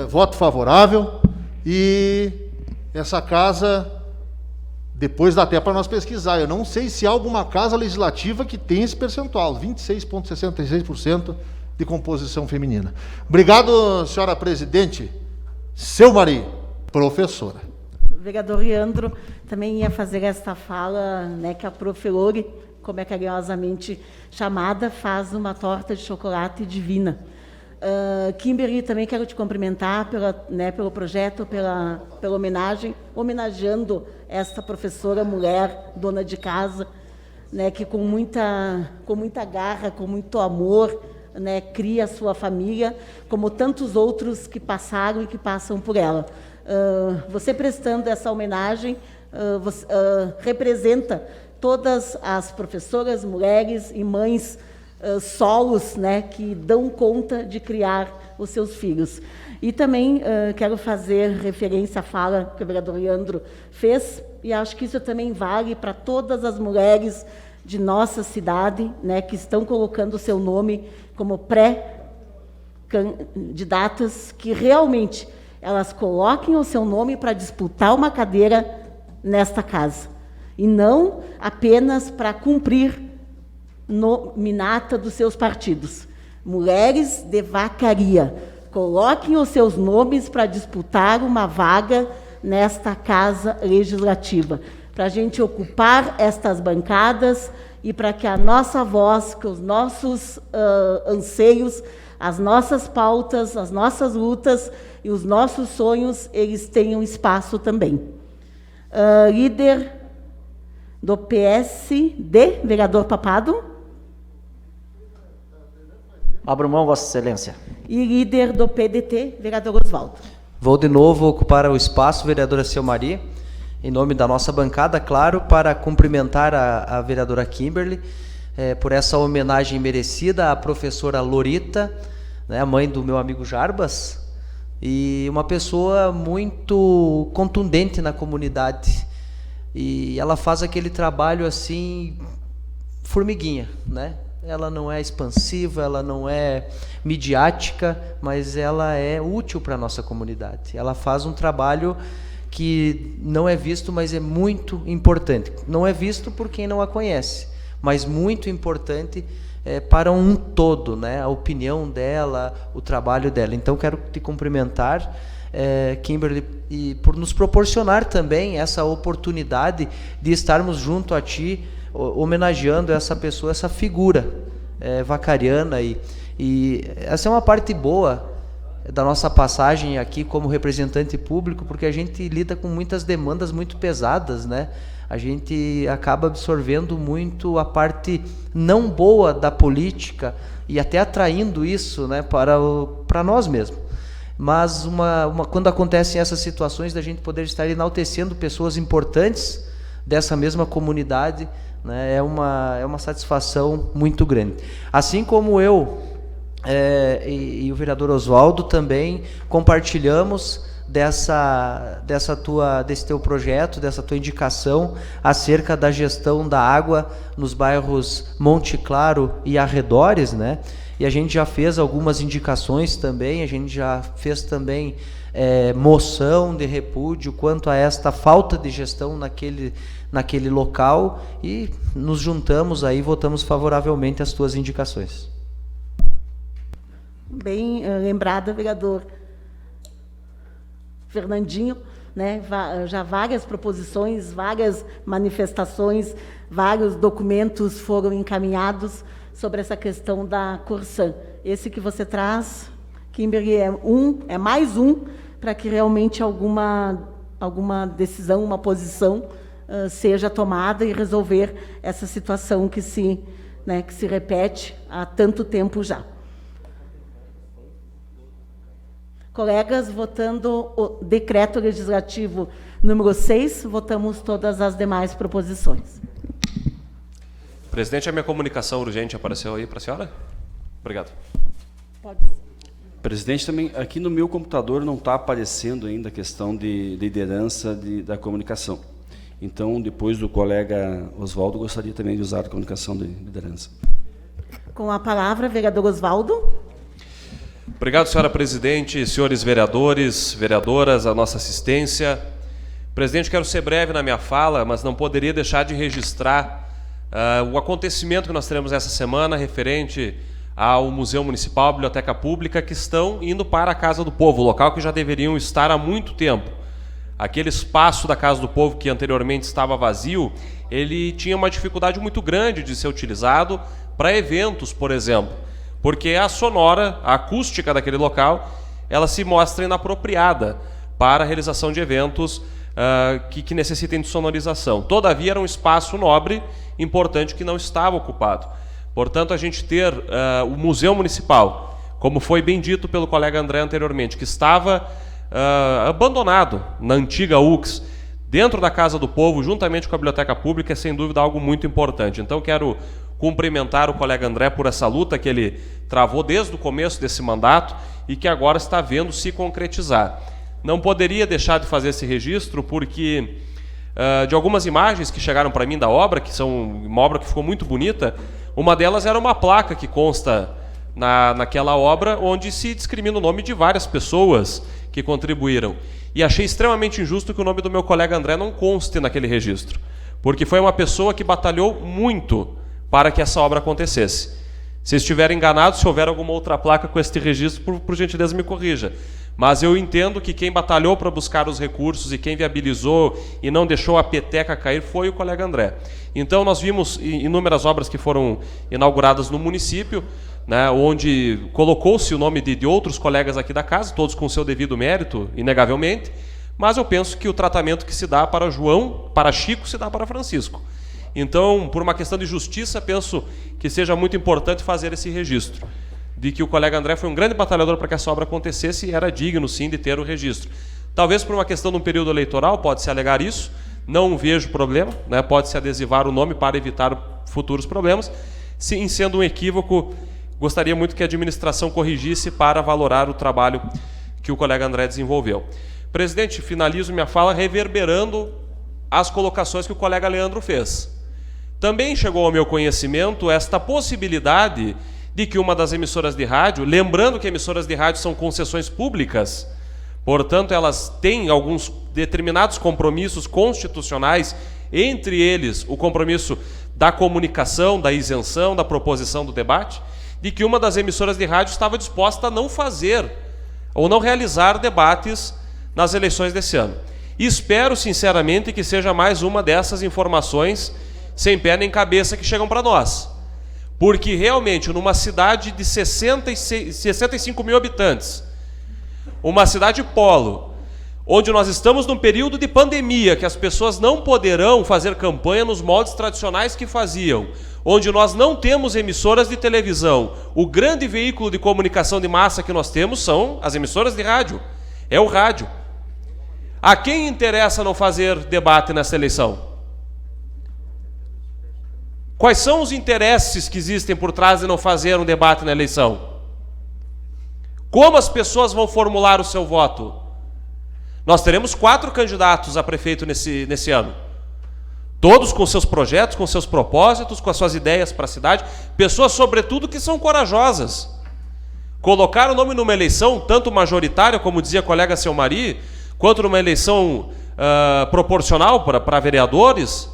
voto favorável. E essa casa, depois dá até para nós pesquisar. Eu não sei se há alguma casa legislativa que tem esse percentual, 26,66% de composição feminina. Obrigado, senhora presidente. Seu Mari, professora. O vereador Leandro também ia fazer esta fala, né, que a prof. Lori, como é carinhosamente chamada, faz uma torta de chocolate divina. Kimberly, também quero te cumprimentar pelo projeto, pela homenagem, homenageando esta professora mulher, dona de casa, né, que com muita garra, com muito amor, né, cria a sua família, como tantos outros que passaram e que passam por ela. Você prestando essa homenagem, representa todas as professoras, mulheres e mães solos, né, que dão conta de criar os seus filhos. E também quero fazer referência à fala que o vereador Leandro fez, e acho que isso também vale para todas as mulheres de nossa cidade, né, que estão colocando o seu nome como pré-candidatas, que realmente elas coloquem o seu nome para disputar uma cadeira nesta casa, e não apenas para cumprir nominata dos seus partidos. Mulheres de Vacaria, coloquem os seus nomes para disputar uma vaga nesta casa legislativa, para a gente ocupar estas bancadas e para que a nossa voz, que os nossos anseios, as nossas pautas, as nossas lutas e os nossos sonhos, eles tenham espaço também. Líder do PSD, vereador Papado. Abro mão, Vossa Excelência. E líder do PDT, vereador Oswaldo. Vou de novo ocupar o espaço, vereadora Selmari, em nome da nossa bancada, claro, para cumprimentar a vereadora Kimberly por essa homenagem merecida à professora Lorita, né, a mãe do meu amigo Jarbas, e uma pessoa muito contundente na comunidade. E ela faz aquele trabalho assim, formiguinha, né? Ela não é expansiva, ela não é midiática, mas ela é útil para a nossa comunidade. Ela faz um trabalho que não é visto, mas é muito importante. Não é visto por quem não a conhece, mas muito importante para um todo, né? A opinião dela, o trabalho dela. Então, quero te cumprimentar, Kimberly, e por nos proporcionar também essa oportunidade de estarmos junto a ti, homenageando essa pessoa, essa figura vacariana, e essa é uma parte boa da nossa passagem aqui como representante público, porque a gente lida com muitas demandas muito pesadas, né? A gente acaba absorvendo muito a parte não boa da política e até atraindo isso, né, para nós mesmos. Mas quando acontecem essas situações, da gente poder estar enaltecendo pessoas importantes dessa mesma comunidade, né, é uma satisfação muito grande. Assim como eu e o vereador Oswaldo também compartilhamos desse teu projeto, dessa tua indicação acerca da gestão da água nos bairros Monte Claro e arredores, né? E a gente já fez algumas indicações também, a gente já fez também moção de repúdio quanto a esta falta de gestão naquele local, e nos juntamos aí, votamos favoravelmente as tuas indicações. Bem lembrada, vereador Fernandinho, né? Já várias proposições, várias manifestações, vários documentos foram encaminhados sobre essa questão da Corsan. Esse que você traz, Kimberly, é mais um para que realmente alguma decisão, uma posição seja tomada e resolver essa situação que se repete há tanto tempo já. Colegas, votando o decreto legislativo número 6, votamos todas as demais proposições. Presidente, a minha comunicação urgente apareceu aí para a senhora? Obrigado. Pode. Presidente, também aqui no meu computador não está aparecendo ainda a questão de liderança da comunicação. Então, depois do colega Oswaldo, gostaria também de usar a comunicação de liderança. Com a palavra, vereador Oswaldo. Obrigado, senhora presidente, senhores vereadores, vereadoras, a nossa assistência. Presidente, quero ser breve na minha fala, mas não poderia deixar de registrar o acontecimento que nós teremos essa semana referente ao Museu Municipal, à Biblioteca Pública, que estão indo para a Casa do Povo, local que já deveriam estar há muito tempo. Aquele espaço da Casa do Povo que anteriormente estava vazio, ele tinha uma dificuldade muito grande de ser utilizado para eventos, por exemplo, porque a sonora, a acústica daquele local, ela se mostra inapropriada para a realização de eventos que necessitem de sonorização. Todavia, era um espaço nobre, importante, que não estava ocupado. Portanto, a gente ter o Museu Municipal, como foi bem dito pelo colega André anteriormente, que estava abandonado na antiga UX, dentro da Casa do Povo, juntamente com a Biblioteca Pública, é sem dúvida algo muito importante. Então, quero cumprimentar o colega André por essa luta que ele travou desde o começo desse mandato e que agora está vendo se concretizar. Não poderia deixar de fazer esse registro porque de algumas imagens que chegaram para mim da obra, que são uma obra que ficou muito bonita, uma delas era uma placa que consta naquela obra, onde se discrimina o nome de várias pessoas que contribuíram. E achei extremamente injusto que o nome do meu colega André não conste naquele registro, porque foi uma pessoa que batalhou muito para que essa obra acontecesse. Se estiver enganado, se houver alguma outra placa com este registro, por gentileza me corrija. Mas eu entendo que quem batalhou para buscar os recursos e quem viabilizou e não deixou a peteca cair foi o colega André. Então nós vimos inúmeras obras que foram inauguradas no município, né, onde colocou-se o nome de outros colegas aqui da casa, todos com seu devido mérito, inegavelmente, mas eu penso que o tratamento que se dá para João, para Chico, se dá para Francisco. Então, por uma questão de justiça, penso que seja muito importante fazer esse registro. de que o colega André foi um grande batalhador para que essa obra acontecesse e era digno, sim, de ter o registro. Talvez por uma questão de um período eleitoral, pode-se alegar isso, não vejo problema, né? Pode-se adesivar o nome para evitar futuros problemas. Sim, sendo um equívoco, gostaria muito que a administração corrigisse para valorar o trabalho que o colega André desenvolveu. Presidente, finalizo minha fala reverberando as colocações que o colega Leandro fez. Também chegou ao meu conhecimento esta possibilidade de que uma das emissoras de rádio, lembrando que emissoras de rádio são concessões públicas, portanto elas têm alguns determinados compromissos constitucionais, entre eles o compromisso da comunicação, da isenção, da proposição do debate, de que uma das emissoras de rádio estava disposta a não fazer ou não realizar debates nas eleições desse ano. E espero sinceramente que seja mais uma dessas informações sem pé nem cabeça que chegam para nós. Porque realmente, numa cidade de 65 mil habitantes, uma cidade polo, onde nós estamos num período de pandemia, que as pessoas não poderão fazer campanha nos moldes tradicionais que faziam, onde nós não temos emissoras de televisão, o grande veículo de comunicação de massa que nós temos são as emissoras de rádio, é o rádio. A quem interessa não fazer debate nessa eleição? Quais são os interesses que existem por trás de não fazer um debate na eleição? Como as pessoas vão formular o seu voto? Nós teremos 4 candidatos a prefeito nesse ano. Todos com seus projetos, com seus propósitos, com as suas ideias para a cidade. Pessoas, sobretudo, que são corajosas. Colocar o nome numa eleição, tanto majoritária, como dizia a colega Selmari, quanto numa eleição proporcional para vereadores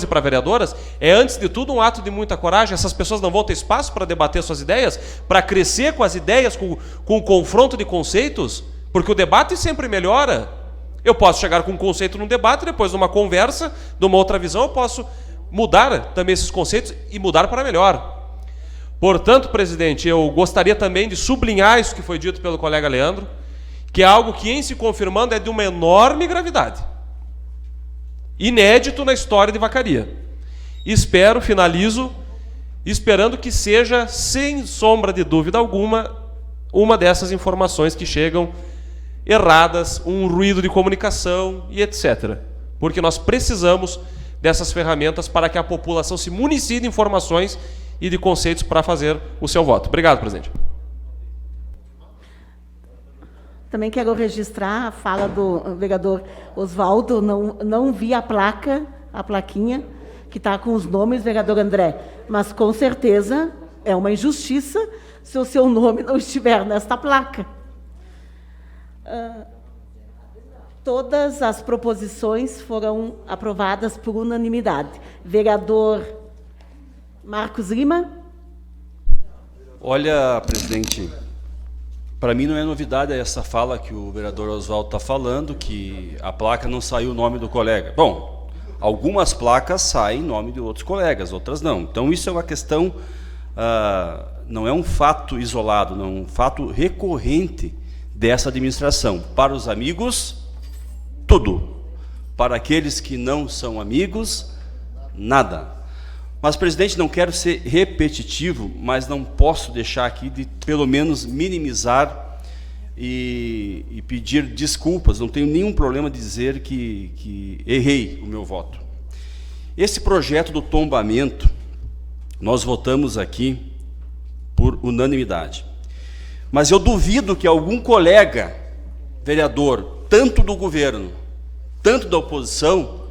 e para vereadoras, é antes de tudo um ato de muita coragem. Essas pessoas não vão ter espaço para debater suas ideias, para crescer com as ideias, com o confronto de conceitos, porque o debate sempre melhora. Eu posso chegar com um conceito num debate, depois numa conversa, numa outra visão, eu posso mudar também esses conceitos e mudar para melhor. Portanto, presidente, eu gostaria também de sublinhar isso que foi dito pelo colega Leandro, que é algo que, em se confirmando, é de uma enorme gravidade. Inédito na história de Vacaria. Finalizo, esperando que seja, sem sombra de dúvida alguma, uma dessas informações que chegam erradas, um ruído de comunicação e etc. Porque nós precisamos dessas ferramentas para que a população se municie de informações e de conceitos para fazer o seu voto. Obrigado, presidente. Também quero registrar a fala do vereador Oswaldo, não vi a plaquinha, que está com os nomes, vereador André, mas com certeza é uma injustiça se o seu nome não estiver nesta placa. Todas as proposições foram aprovadas por unanimidade. Vereador Marcos Lima. Olha, presidente, para mim não é novidade essa fala que o vereador Oswaldo está falando, que a placa não saiu o nome do colega. Bom, algumas placas saem em nome de outros colegas, outras não. Então isso é uma questão, não é um fato isolado, não é um fato recorrente dessa administração. Para os amigos, tudo. Para aqueles que não são amigos, nada. Mas, presidente, não quero ser repetitivo, mas não posso deixar aqui de, pelo menos, minimizar e pedir desculpas. Não tenho nenhum problema de dizer que errei o meu voto. Esse projeto do tombamento, nós votamos aqui por unanimidade. Mas eu duvido que algum colega vereador, tanto do governo, tanto da oposição,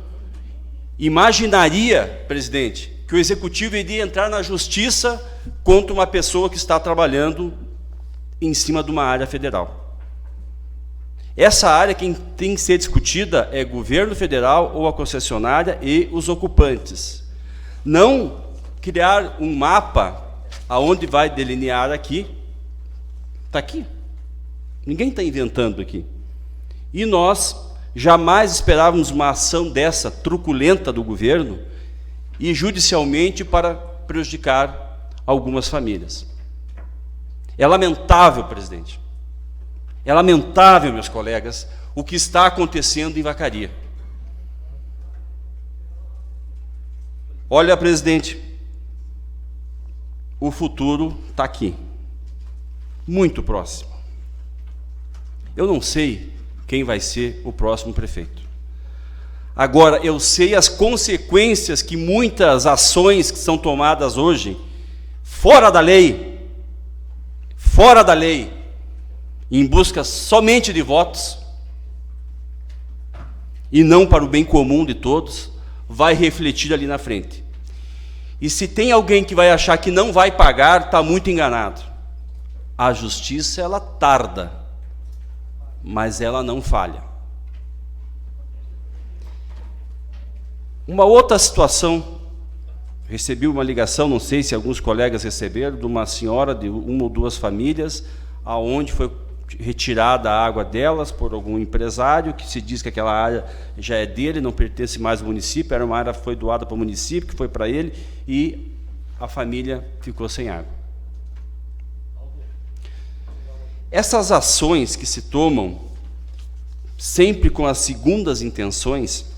imaginaria, presidente, que o executivo iria entrar na justiça contra uma pessoa que está trabalhando em cima de uma área federal. Essa área, quem tem que ser discutida é governo federal ou a concessionária e os ocupantes. Não criar um mapa aonde vai delinear aqui. Está aqui. Ninguém está inventando aqui. E nós jamais esperávamos uma ação dessa truculenta do governo e judicialmente para prejudicar algumas famílias. É lamentável, presidente. É lamentável, meus colegas, o que está acontecendo em Vacaria. Olha, presidente, o futuro está aqui. muito próximo. Eu não sei quem vai ser o próximo prefeito. Agora, eu sei as consequências que muitas ações que são tomadas hoje, fora da lei, em busca somente de votos, e não para o bem comum de todos, vai refletir ali na frente. E se tem alguém que vai achar que não vai pagar, está muito enganado. A justiça, ela tarda, mas ela não falha. Uma outra situação, recebi uma ligação, não sei se alguns colegas receberam, de uma senhora de uma ou duas famílias, aonde foi retirada a água delas por algum empresário, que se diz que aquela área já é dele, não pertence mais ao município, era uma área que foi doada para o município, que foi para ele, e a família ficou sem água. Essas ações que se tomam, sempre com as segundas intenções,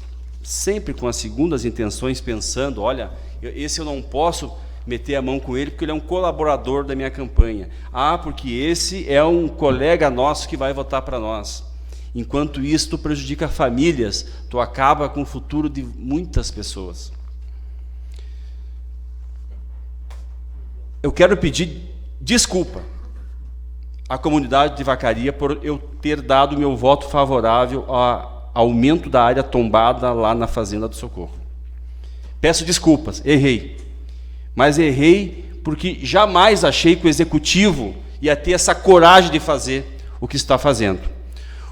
pensando, olha, esse eu não posso meter a mão com ele porque ele é um colaborador da minha campanha. Ah, porque esse é um colega nosso que vai votar para nós. Enquanto isso, tu prejudica famílias, tu acaba com o futuro de muitas pessoas. Eu quero pedir desculpa à comunidade de Vacaria por eu ter dado meu voto favorável ao aumento da área tombada lá na Fazenda do Socorro. Peço desculpas, errei. Mas errei porque jamais achei que o Executivo ia ter essa coragem de fazer o que está fazendo.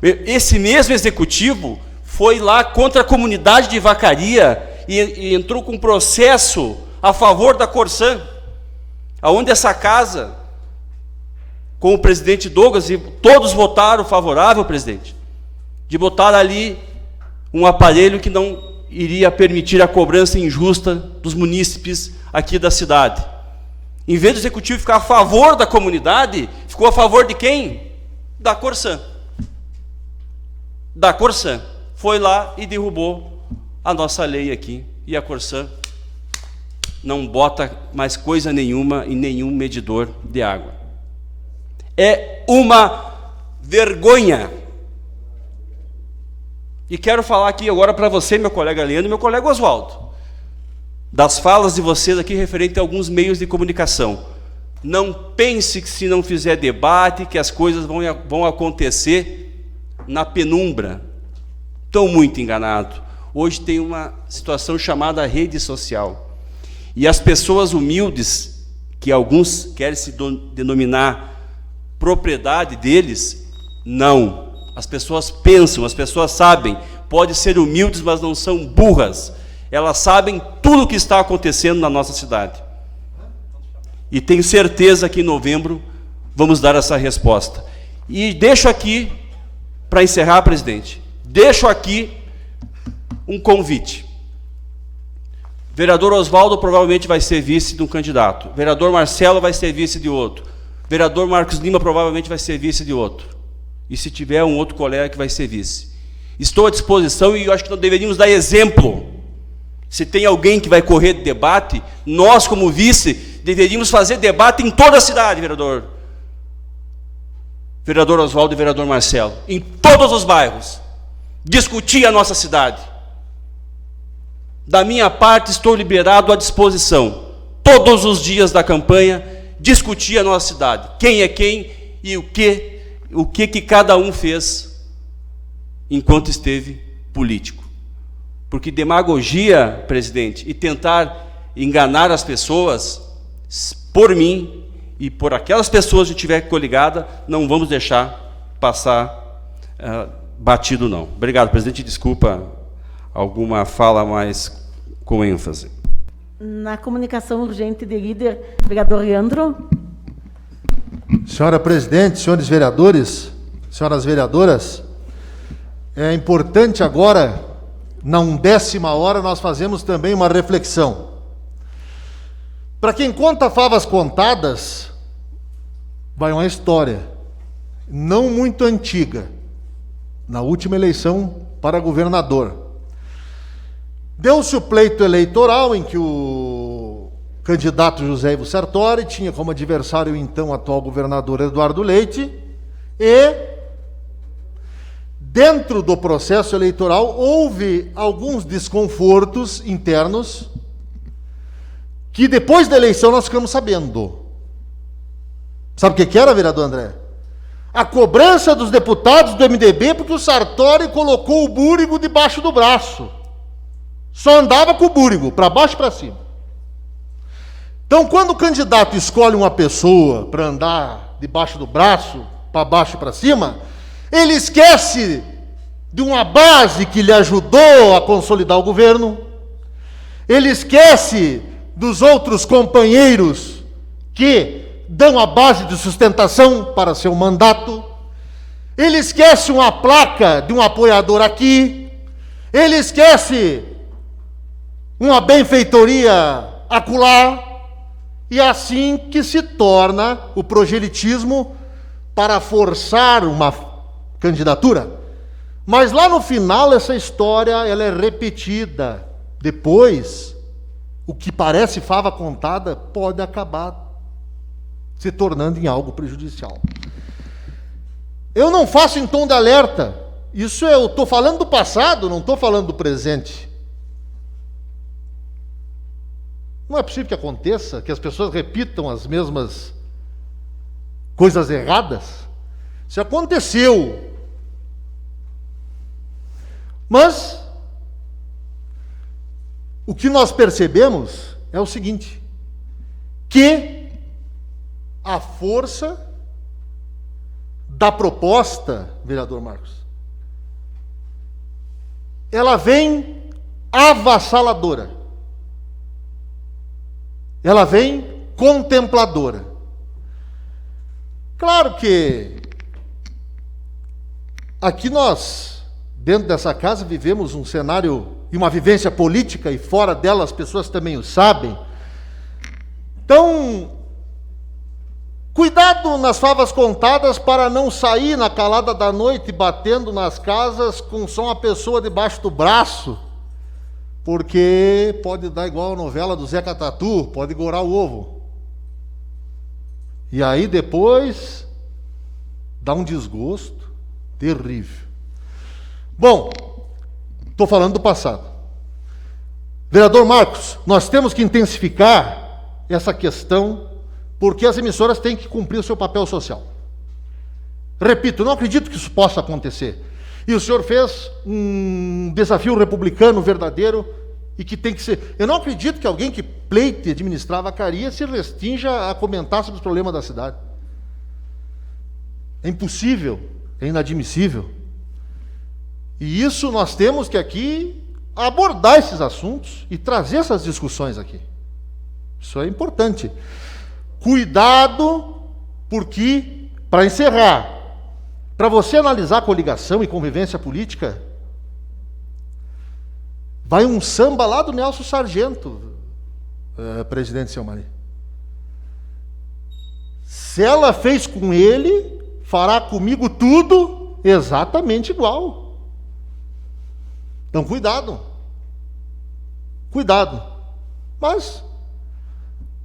Esse mesmo Executivo foi lá contra a comunidade de Vacaria e entrou com um processo a favor da Corsan, aonde essa casa, com o presidente Douglas, e todos votaram favorável, presidente, de botar ali um aparelho que não iria permitir a cobrança injusta dos munícipes aqui da cidade. Em vez do Executivo ficar a favor da comunidade, ficou a favor de quem? Da Corsan. Da Corsan. Foi lá e derrubou a nossa lei aqui. E a Corsan não bota mais coisa nenhuma em nenhum medidor de água. É uma vergonha. E quero falar aqui agora para você, meu colega Leandro e meu colega Oswaldo, das falas de vocês aqui referente a alguns meios de comunicação. Não pense que se não fizer debate, que as coisas vão acontecer na penumbra. Estão muito enganados. Hoje tem uma situação chamada rede social. E as pessoas humildes, que alguns querem se denominar propriedade deles, não. As pessoas pensam, as pessoas sabem, podem ser humildes, mas não são burras. Elas sabem tudo o que está acontecendo na nossa cidade. E tenho certeza que em novembro vamos dar essa resposta. E deixo aqui, para encerrar, presidente, deixo aqui um convite. Vereador Oswaldo provavelmente vai ser vice de um candidato. Vereador Marcelo vai ser vice de outro. Vereador Marcos Lima provavelmente vai ser vice de outro. E se tiver um outro colega que vai ser vice. Estou à disposição e eu acho que nós deveríamos dar exemplo. Se tem alguém que vai correr de debate, nós, como vice, deveríamos fazer debate em toda a cidade, vereador. Vereador Oswaldo e vereador Marcelo. Em todos os bairros. Discutir a nossa cidade. Da minha parte, estou liberado à disposição. Todos os dias da campanha, discutir a nossa cidade. Quem é quem e o que cada um fez enquanto esteve político. Porque demagogia, presidente, e tentar enganar as pessoas, por mim e por aquelas pessoas que estiver coligada, não vamos deixar passar batido, não. Obrigado, presidente. Desculpa alguma fala mais com ênfase. Na comunicação urgente de líder, vereador Leandro. Senhora presidente, senhores vereadores, senhoras vereadoras, é importante agora, na 10ª hora, nós fazemos também uma reflexão. Para quem conta favas contadas, vai uma história, não muito antiga, na última eleição para governador. Deu-se o pleito eleitoral em que o candidato José Ivo Sartori, tinha como adversário então o atual governador Eduardo Leite, e dentro do processo eleitoral houve alguns desconfortos internos que depois da eleição nós ficamos sabendo. Sabe o que era, vereador André? A cobrança dos deputados do MDB porque o Sartori colocou o búrigo debaixo do braço. Só andava com o búrigo, para baixo e para cima. Então, quando o candidato escolhe uma pessoa para andar debaixo do braço, para baixo e para cima, ele esquece de uma base que lhe ajudou a consolidar o governo, ele esquece dos outros companheiros que dão a base de sustentação para seu mandato, ele esquece uma placa de um apoiador aqui, ele esquece uma benfeitoria acolá, e é assim que se torna o proselitismo para forçar uma candidatura. Mas lá no final essa história ela é repetida. Depois, o que parece fava contada pode acabar se tornando em algo prejudicial. Eu não faço em tom de alerta. Isso eu estou falando do passado, não estou falando do presente. Não é possível que aconteça, que as pessoas repitam as mesmas coisas erradas. Isso aconteceu. Mas o que nós percebemos é o seguinte, que a força da proposta, vereador Marcos, ela vem avassaladora. Ela vem contempladora. Claro que aqui nós, dentro dessa casa, vivemos um cenário e uma vivência política, e fora dela as pessoas também o sabem. Então, cuidado nas favas contadas para não sair na calada da noite batendo nas casas com só uma pessoa debaixo do braço, porque pode dar igual a novela do Zeca Tatu, pode gorar o ovo. E aí depois dá um desgosto terrível. Bom, estou falando do passado. Vereador Marcos, nós temos que intensificar essa questão, porque as emissoras têm que cumprir o seu papel social. Repito, não acredito que isso possa acontecer. E o senhor fez um desafio republicano verdadeiro e que tem que ser... Eu não acredito que alguém que pleite administrar a vacaria se restrinja a comentar sobre os problemas da cidade. É impossível, é inadmissível. E isso nós temos que aqui abordar esses assuntos e trazer essas discussões aqui. Isso é importante. Cuidado, porque, para encerrar, para você analisar coligação e convivência política, vai um samba lá do Nelson Sargento, presidente seu Maria. Se ela fez com ele, fará comigo tudo exatamente igual. Então, cuidado. Cuidado. Mas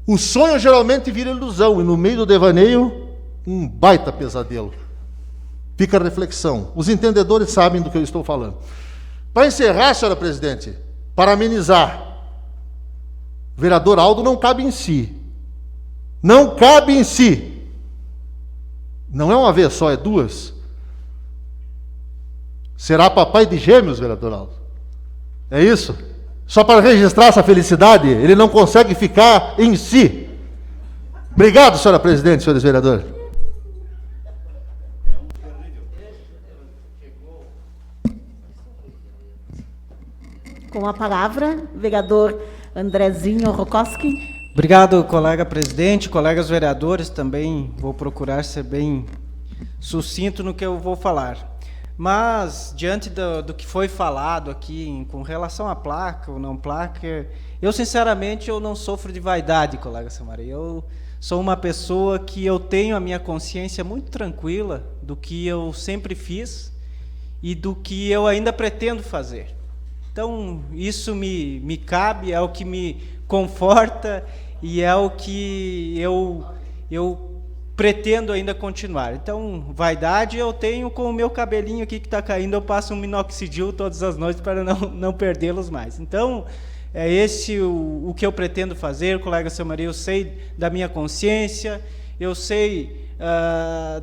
o sonho geralmente vira ilusão, e no meio do devaneio, um baita pesadelo. Fica a reflexão. Os entendedores sabem do que eu estou falando. Para encerrar, senhora presidente, para amenizar, o vereador Aldo não cabe em si. Não cabe em si. Não é uma vez só, é duas. Será papai de gêmeos, vereador Aldo. É isso? Só para registrar essa felicidade, ele não consegue ficar em si. Obrigado, senhora presidente, senhores vereadores. Com a palavra, vereador Andrezinho Rokoski. Obrigado, colega presidente, colegas vereadores, também vou procurar ser bem sucinto no que eu vou falar. Mas, diante do que foi falado aqui, com relação à placa ou não placa, eu, sinceramente, eu não sofro de vaidade, colega Samara. Eu sou uma pessoa que eu tenho a minha consciência muito tranquila do que eu sempre fiz e do que eu ainda pretendo fazer. Então, isso me cabe, é o que me conforta e é o que eu pretendo ainda continuar. Então, vaidade eu tenho com o meu cabelinho aqui que está caindo, eu passo um minoxidil todas as noites para não perdê-los mais. Então, é esse o que eu pretendo fazer, colega Seu Maria. Eu sei da minha consciência, eu sei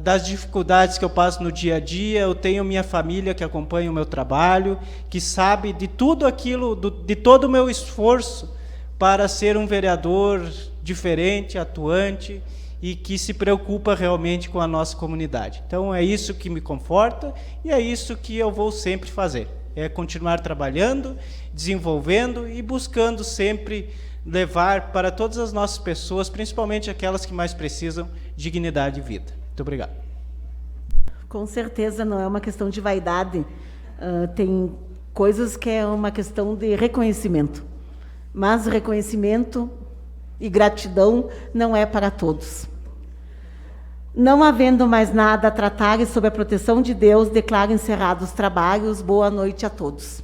das dificuldades que eu passo no dia a dia, eu tenho minha família que acompanha o meu trabalho, que sabe de tudo aquilo, de todo o meu esforço para ser um vereador diferente, atuante, e que se preocupa realmente com a nossa comunidade. Então, é isso que me conforta e é isso que eu vou sempre fazer. É continuar trabalhando, desenvolvendo e buscando sempre levar para todas as nossas pessoas, principalmente aquelas que mais precisam, dignidade e vida. Muito obrigado. Com certeza não é uma questão de vaidade. Tem coisas que é uma questão de reconhecimento. Mas reconhecimento e gratidão não é para todos. Não havendo mais nada a tratar e sob a proteção de Deus, declaro encerrados os trabalhos. Boa noite a todos.